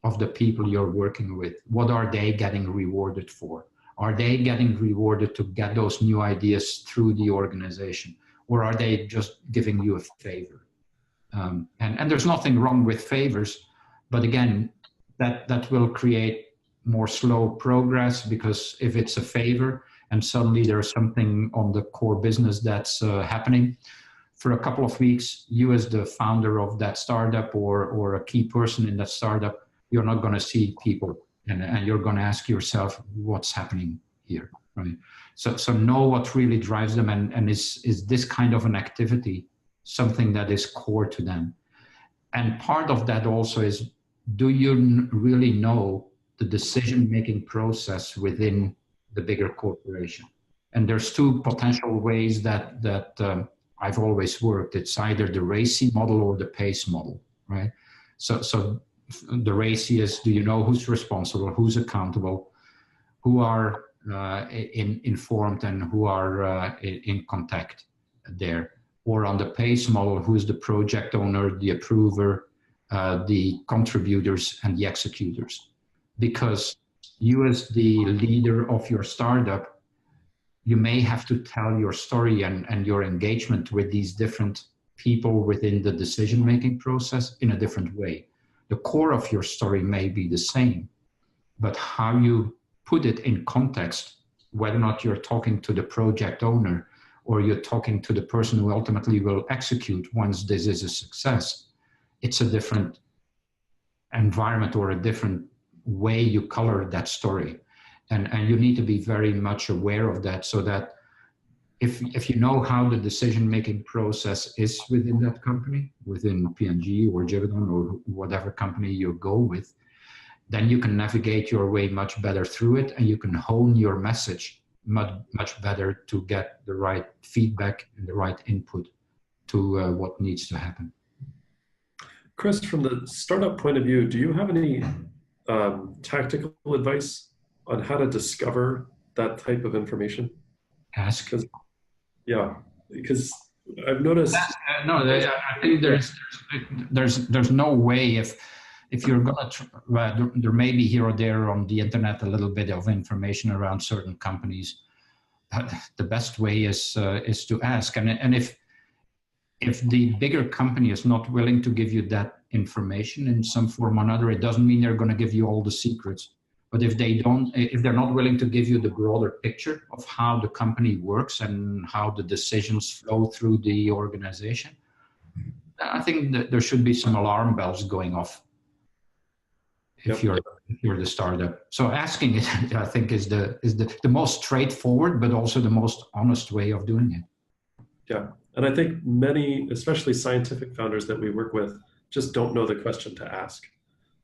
of the people you're working with. What are they getting rewarded for? Are they getting rewarded to get those new ideas through the organization, or are they just giving you a favor? And there's nothing wrong with favors, but again, that will create more slow progress, because if it's a favor and suddenly there's something on the core business that's happening, for a couple of weeks, you as the founder of that startup or a key person in that startup, you're not going to see people, and you're going to ask yourself, what's happening here, right? So know what really drives them, and is this kind of an activity something that is core to them? And part of that also is, do you really know the decision-making process within the bigger corporation? And there's two potential ways that I've always worked. It's either the RACI model or the PACE model, right? So the RACI is, do you know who's responsible, who's accountable, who are informed, and who are in contact there? Or on the PACE model, who's the project owner, the approver, the contributors, and the executors? Because you as the leader of your startup, you may have to tell your story and your engagement with these different people within the decision-making process in a different way. The core of your story may be the same, but how you put it in context, whether or not you're talking to the project owner or you're talking to the person who ultimately will execute once this is a success, it's a different environment or a different way you color that story. And you need to be very much aware of that, so that if you know how the decision-making process is within that company, within P&G or Givaudan or whatever company you go with, then you can navigate your way much better through it, and you can hone your message much better to get the right feedback and the right input to what needs to happen. Chris, from the startup point of view, do you have any tactical advice on how to discover that type of information? Ask. Because I've noticed. I think there's no way if you're gonna. There may be here or there on the internet a little bit of information around certain companies, but the best way is to ask. And if the bigger company is not willing to give you that information in some form or another, it doesn't mean they're going to give you all the secrets. But if they're not willing to give you the broader picture of how the company works and how the decisions flow through the organization, I think that there should be some alarm bells going off if you're the startup. So asking it, I think, is the most straightforward, but also the most honest way of doing it. Yeah, and I think many, especially scientific founders that we work with, just don't know the question to ask,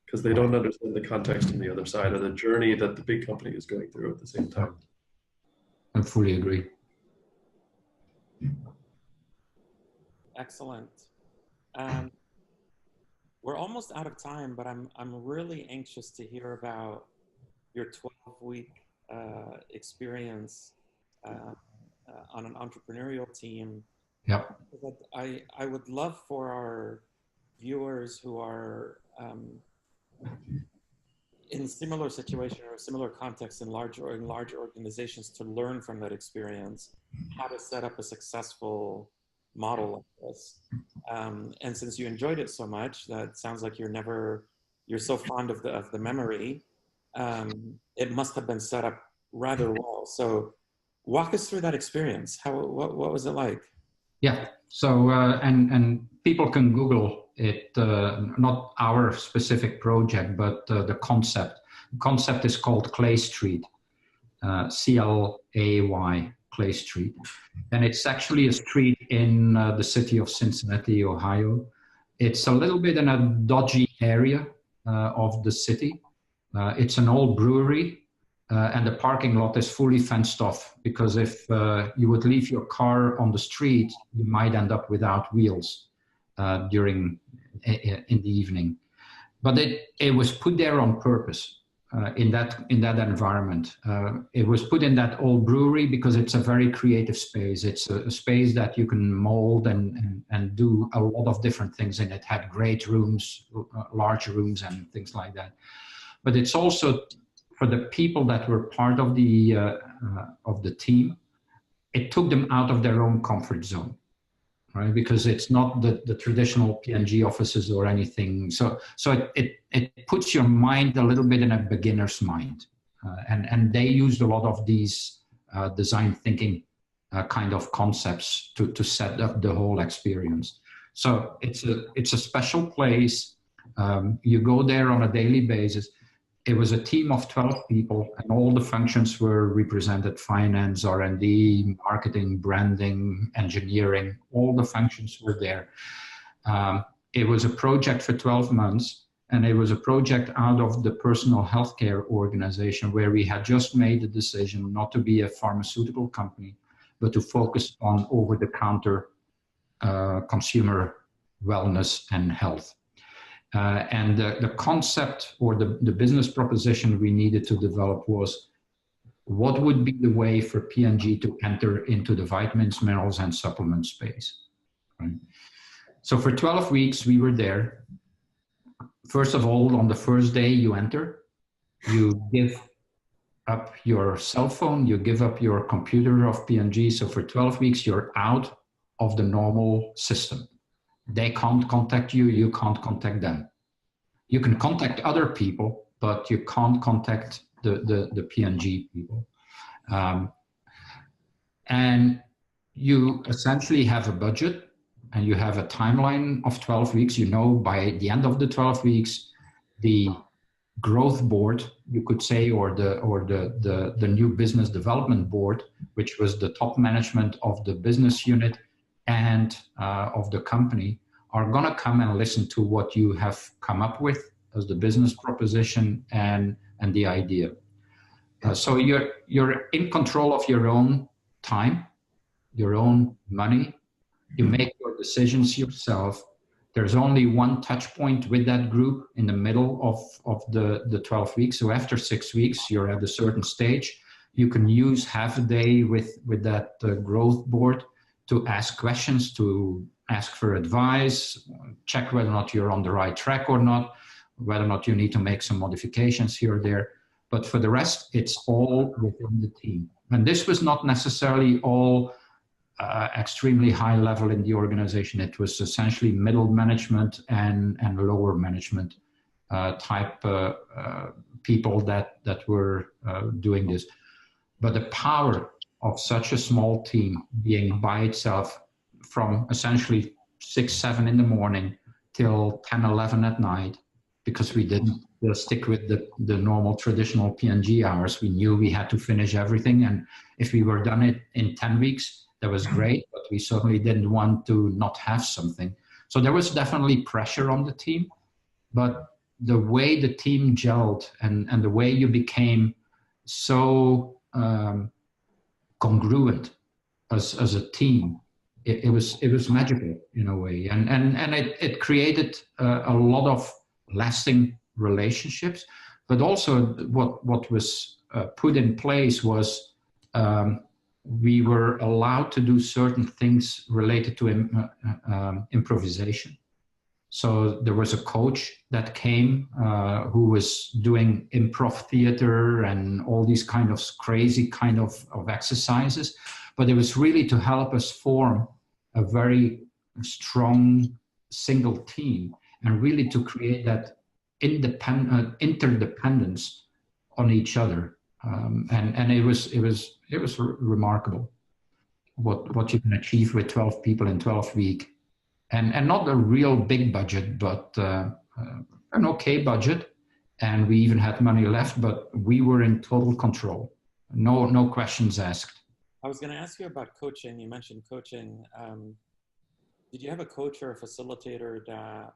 because they don't understand the context on the other side of the journey that the big company is going through at the same time. I fully agree. Excellent. We're almost out of time, but I'm really anxious to hear about your 12-week experience on an entrepreneurial team. Yep. I would love for viewers who are in similar situation or similar context in large organizations to learn from that experience how to set up a successful model like this. And since you enjoyed it so much, that sounds like you're so fond of the memory, it must have been set up rather well. So walk us through that experience. What was it like? Yeah, so, and people can Google it, not our specific project, but the concept. The concept is called Clay Street, C-L-A-Y, Clay Street. And it's actually a street in the city of Cincinnati, Ohio. It's a little bit in a dodgy area of the city. It's an old brewery. And the parking lot is fully fenced off because if you would leave your car on the street, you might end up without wheels in the evening. But it was put there on purpose in that environment. It was put in that old brewery because it's a very creative space. It's a space that you can mold and do a lot of different things in. It had great rooms, large rooms and things like that. But it's also for the people that were part of the team, it took them out of their own comfort zone, right? Because it's not the traditional P&G offices or anything. So it puts your mind a little bit in a beginner's mind. And they used a lot of these design thinking kind of concepts to set up the whole experience. So it's a special place. You go there on a daily basis. It was a team of 12 people and all the functions were represented: finance, R&D, marketing, branding, engineering, all the functions were there. It was a project for 12 months and it was a project out of the personal healthcare organization where we had just made the decision not to be a pharmaceutical company, but to focus on over-the-counter consumer wellness and health. And the concept or the business proposition we needed to develop was what would be the way for P&G to enter into the vitamins, minerals, and supplement space. Right? So for 12 weeks, we were there. First of all, on the first day you enter, you give up your cell phone, you give up your computer of P&G. So for 12 weeks, you're out of the normal system. They can't contact you, you can't contact them. You can contact other people, but you can't contact the P&G people. And you essentially have a budget and you have a timeline of 12 weeks. You know, by the end of the 12 weeks, the growth board, you could say, or the new business development board, which was the top management of the business unit and of the company, are going to come and listen to what you have come up with as the business proposition and the idea. So you're in control of your own time, your own money. You make your decisions yourself. There's only one touch point with that group in the middle of the 12 weeks. So after 6 weeks, you're at a certain stage. You can use half a day with that growth board to ask questions, to ask for advice, check whether or not you're on the right track or not, whether or not you need to make some modifications here or there. But for the rest, it's all within the team. And this was not necessarily all extremely high level in the organization. It was essentially middle management and lower management type people that were doing this. But the power of such a small team being by itself from essentially 6, 7 in the morning till 10, 11 at night, because we didn't stick with the normal traditional P&G hours. We knew we had to finish everything. And if we were done it in 10 weeks, that was great, but we certainly didn't want to not have something. So there was definitely pressure on the team, but the way the team gelled and the way you became so congruent as a team, it was magical in a way, and it created a lot of lasting relationships. But also what was put in place was we were allowed to do certain things related to improvisation. So there was a coach that came who was doing improv theater and all these kind of crazy kind of exercises. But it was really to help us form a very strong single team and really to create that interdependence on each other. And it was remarkable what you can achieve with 12 people in 12 weeks. And not a real big budget, but an okay budget. And we even had money left, but we were in total control. No questions asked. I was going to ask you about coaching. You mentioned coaching. Did you have a coach or a facilitator that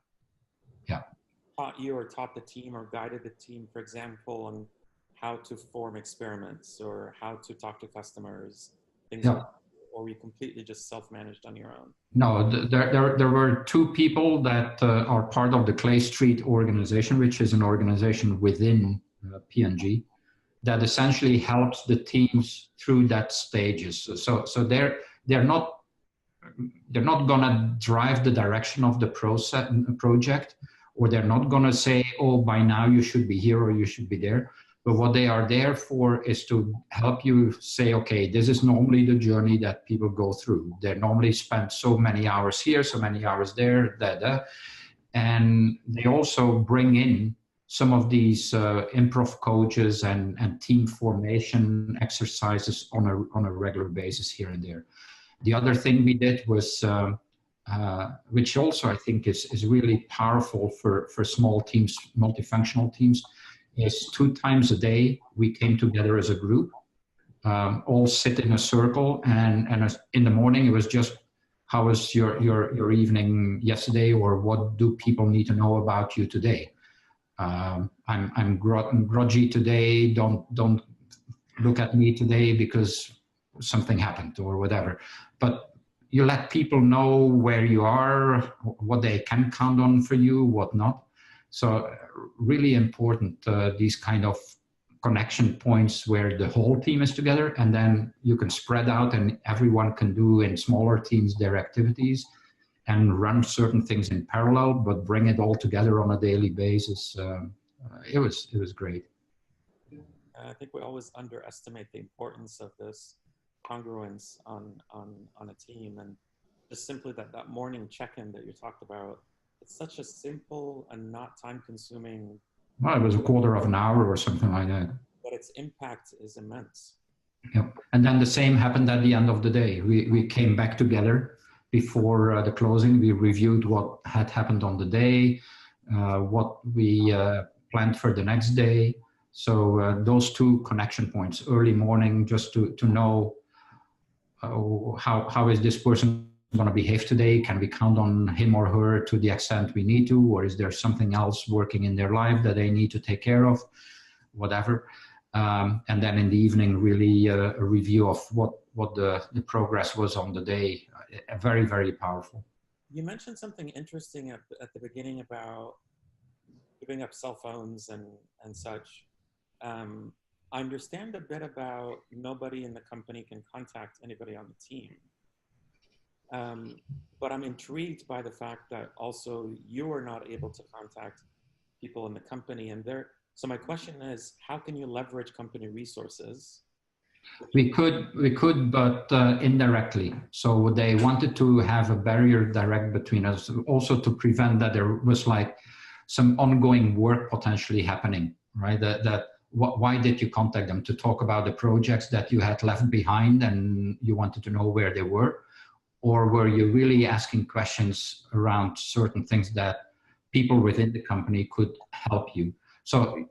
taught you or taught the team or guided the team, for example, on how to form experiments or how to talk to customers, things like that? Or were you completely just self-managed on your own? No, there were two people that are part of the Clay Street organization, which is an organization within P&G that essentially helps the teams through that stages. So they're not gonna drive the direction of the project, or they're not gonna say, oh, by now you should be here or you should be there. But what they are there for is to help you say, okay, this is normally the journey that people go through. They normally spend so many hours here, so many hours there, and they also bring in some of these improv coaches and team formation exercises on a regular basis here and there. The other thing we did was, which also I think is really powerful for small teams, multifunctional teams, is 2 times a day we came together as a group, all sit in a circle, and in the morning it was just, how was your evening yesterday, or what do people need to know about you today? I'm grudgy today, don't look at me today because something happened or whatever. But you let people know where you are, what they can count on for you, what not. So really important, these kind of connection points where the whole team is together, and then you can spread out and everyone can do in smaller teams their activities and run certain things in parallel, but bring it all together on a daily basis. It was great. I think we always underestimate the importance of this congruence on a team, and just simply that morning check-in that you talked about. It's such a simple and not time-consuming. Well, it was a quarter of an hour or something like that. But its impact is immense. Yep. And then the same happened at the end of the day. We came back together before the closing. We reviewed what had happened on the day, what we planned for the next day. So those 2 connection points, early morning, just to know how is this person going to behave today? Can we count on him or her to the extent we need to, or is there something else working in their life that they need to take care of, whatever. And then in the evening, really a review of what the progress was on the day. Very, very powerful. You mentioned something interesting at the beginning about giving up cell phones and such. I understand a bit about nobody in the company can contact anybody on the team. But I'm intrigued by the fact that also you are not able to contact people in the company, and so my question is, how can you leverage company resources? We could, but indirectly. So they wanted to have a barrier direct between us, also to prevent that there was like some ongoing work potentially happening, right? Why did you contact them? To talk about the projects that you had left behind and you wanted to know where they were? Or were you really asking questions around certain things that people within the company could help you? So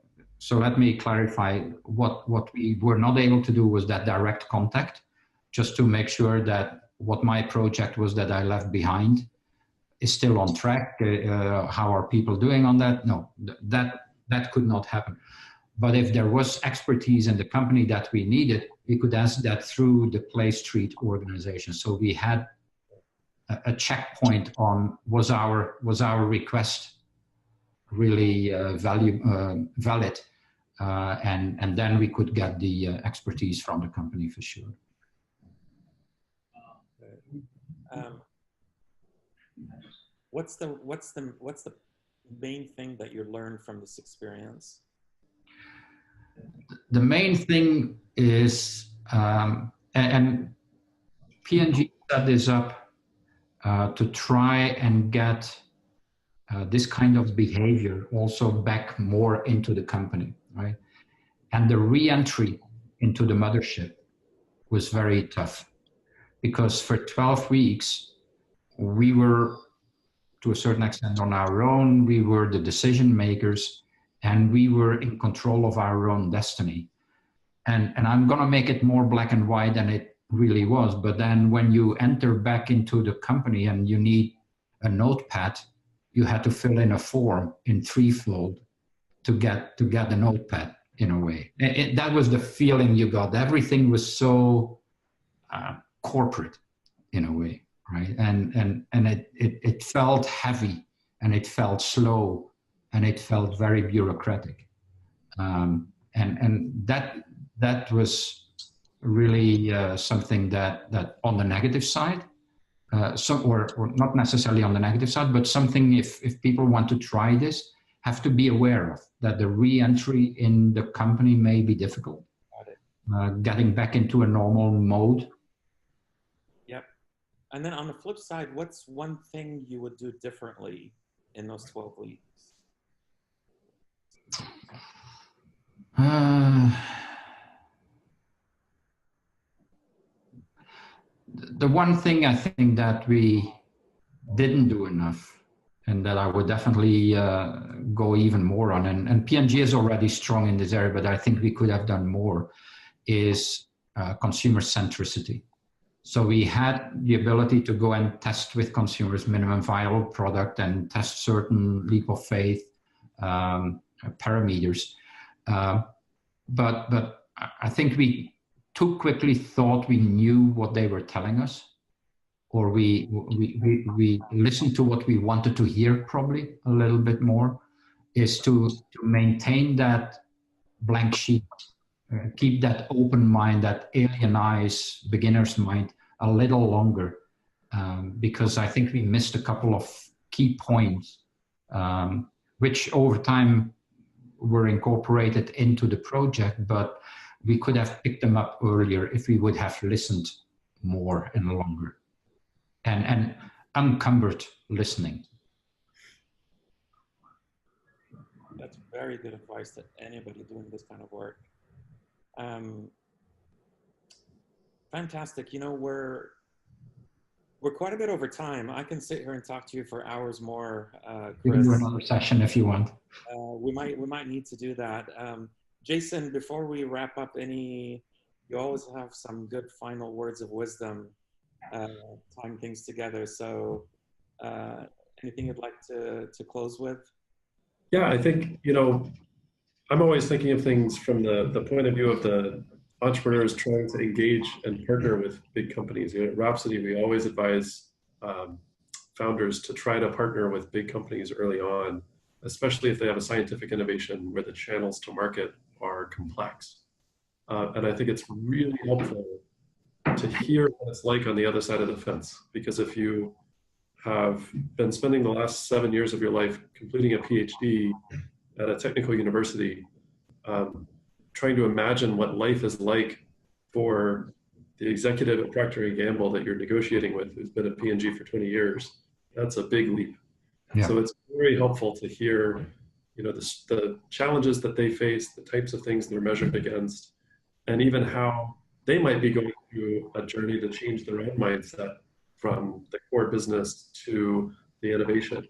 let me clarify, what we were not able to do was that direct contact, just to make sure that what my project was that I left behind is still on track. How are people doing on that? No, that could not happen. But if there was expertise in the company that we needed, we could ask that through the Clay Street organization. So we had a checkpoint on was our request really valid, and then we could get the expertise from the company for sure. what's the main thing that you learned from this experience? The main thing is, and P&G set this up to try and get this kind of behavior also back more into the company, right? And the re-entry into the mothership was very tough, because for 12 weeks, we were, to a certain extent, on our own. We were the decision makers, and we were in control of our own destiny. And I'm gonna make it more black and white than it really was. But then when you enter back into the company and you need a notepad, you had to fill in a form in threefold to get a notepad, in a way. That was the feeling you got. Everything was so corporate, in a way, right? And it felt heavy, and it felt slow, and it felt very bureaucratic. And that was really something that on the negative side, or not necessarily on the negative side, but something, if people want to try this, have to be aware of, that the re-entry in the company may be difficult. Getting back into a normal mode. Yep. And then on the flip side, what's one thing you would do differently in those 12 weeks? The one thing I think that we didn't do enough, and that I would definitely go even more on, and P&G is already strong in this area, but I think we could have done more, is consumer centricity. So we had the ability to go and test with consumers minimum viable product and test certain leap of faith parameters. But I think we too quickly thought we knew what they were telling us, or we listened to what we wanted to hear, probably a little bit more, is to maintain that blank sheet, keep that open mind, that alienize beginner's mind a little longer, because I think we missed a couple of key points, which over time were incorporated into the project, but we could have picked them up earlier if we would have listened more and longer. And uncumbered listening. That's very good advice to anybody doing this kind of work. Fantastic. You know, we're quite a bit over time. I can sit here and talk to you for hours more, Chris. We can do another session if you want. We might need to do that. Jason, before we wrap up, you always have some good final words of wisdom, tying things together. So anything you'd like to close with? Yeah, I think, you know, I'm always thinking of things from the point of view of the entrepreneurs trying to engage and partner with big companies. You know, at Rhapsody, we always advise founders to try to partner with big companies early on, especially if they have a scientific innovation where the channels to market are complex. And I think it's really helpful to hear what it's like on the other side of the fence, because if you have been spending the last 7 years of your life completing a PhD at a technical university, trying to imagine what life is like for the executive at Procter Gamble that you're negotiating with, who's been at P&G for 20 years, that's a big leap. Yeah. So it's very helpful to hear, you know, the challenges that they face, the types of things they're measured against, and even how they might be going through a journey to change their own mindset from the core business to the innovation.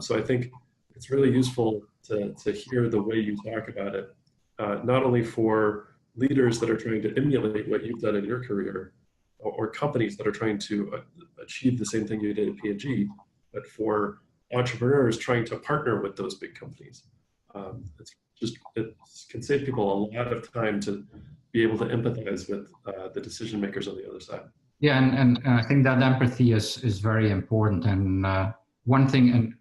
So I think it's really useful to hear the way you talk about it, not only for leaders that are trying to emulate what you've done in your career, or companies that are trying to achieve the same thing you did at P&G, but for entrepreneurs trying to partner with those big companies. It can save people a lot of time to be able to empathize with the decision makers on the other side. Yeah, and I think that empathy is very important. And one thing, and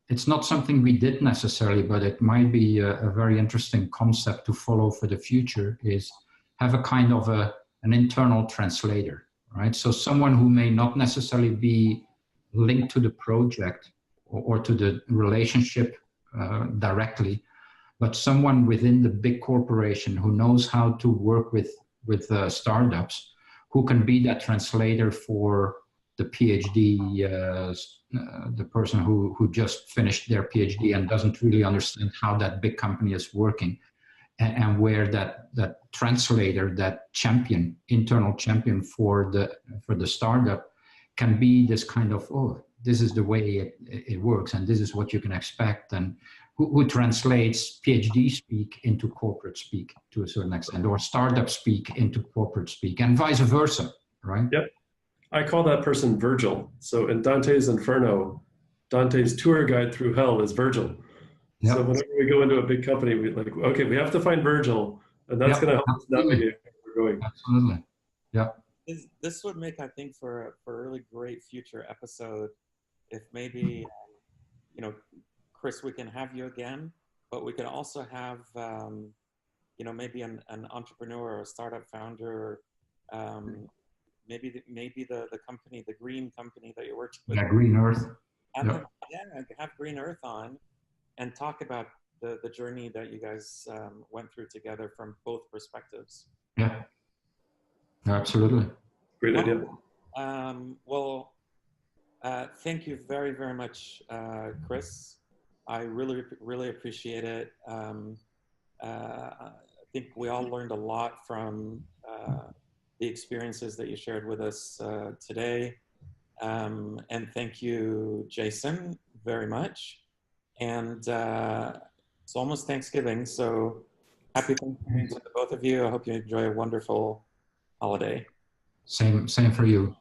it's not something we did necessarily, but it might be a very interesting concept to follow for the future, is have a kind of an internal translator, right? So someone who may not necessarily be linked to the project or to the relationship directly, but someone within the big corporation who knows how to work with startups, who can be that translator for the PhD, the person who just finished their PhD and doesn't really understand how that big company is working, and where that translator, that champion, internal champion for the startup, can be this kind of, oh, this is the way it works, and this is what you can expect, and who translates PhD speak into corporate speak to a certain extent, or startup speak into corporate speak, and vice versa, right? Yep. I call that person Virgil. So in Dante's Inferno, Dante's tour guide through hell is Virgil. Yep. So whenever we go into a big company, we like, okay, we have to find Virgil, and that's going to help us navigate where we're going. Absolutely. Yeah. This would make, I think, for a really great future episode, if maybe, you know, Chris, we can have you again, but we can also have, you know, maybe an entrepreneur or a startup founder, maybe the company, the green company that you're working with. Yeah, Green Earth. And have Green Earth on and talk about the journey that you guys went through together from both perspectives. Yeah, absolutely. Great idea. Well, thank you very, very much, Chris. I really, really appreciate it. I think we all learned a lot from the experiences that you shared with us today. And thank you, Jason, very much. And it's almost Thanksgiving, so happy Thanksgiving to the both of you. I hope you enjoy a wonderful holiday. Same for you.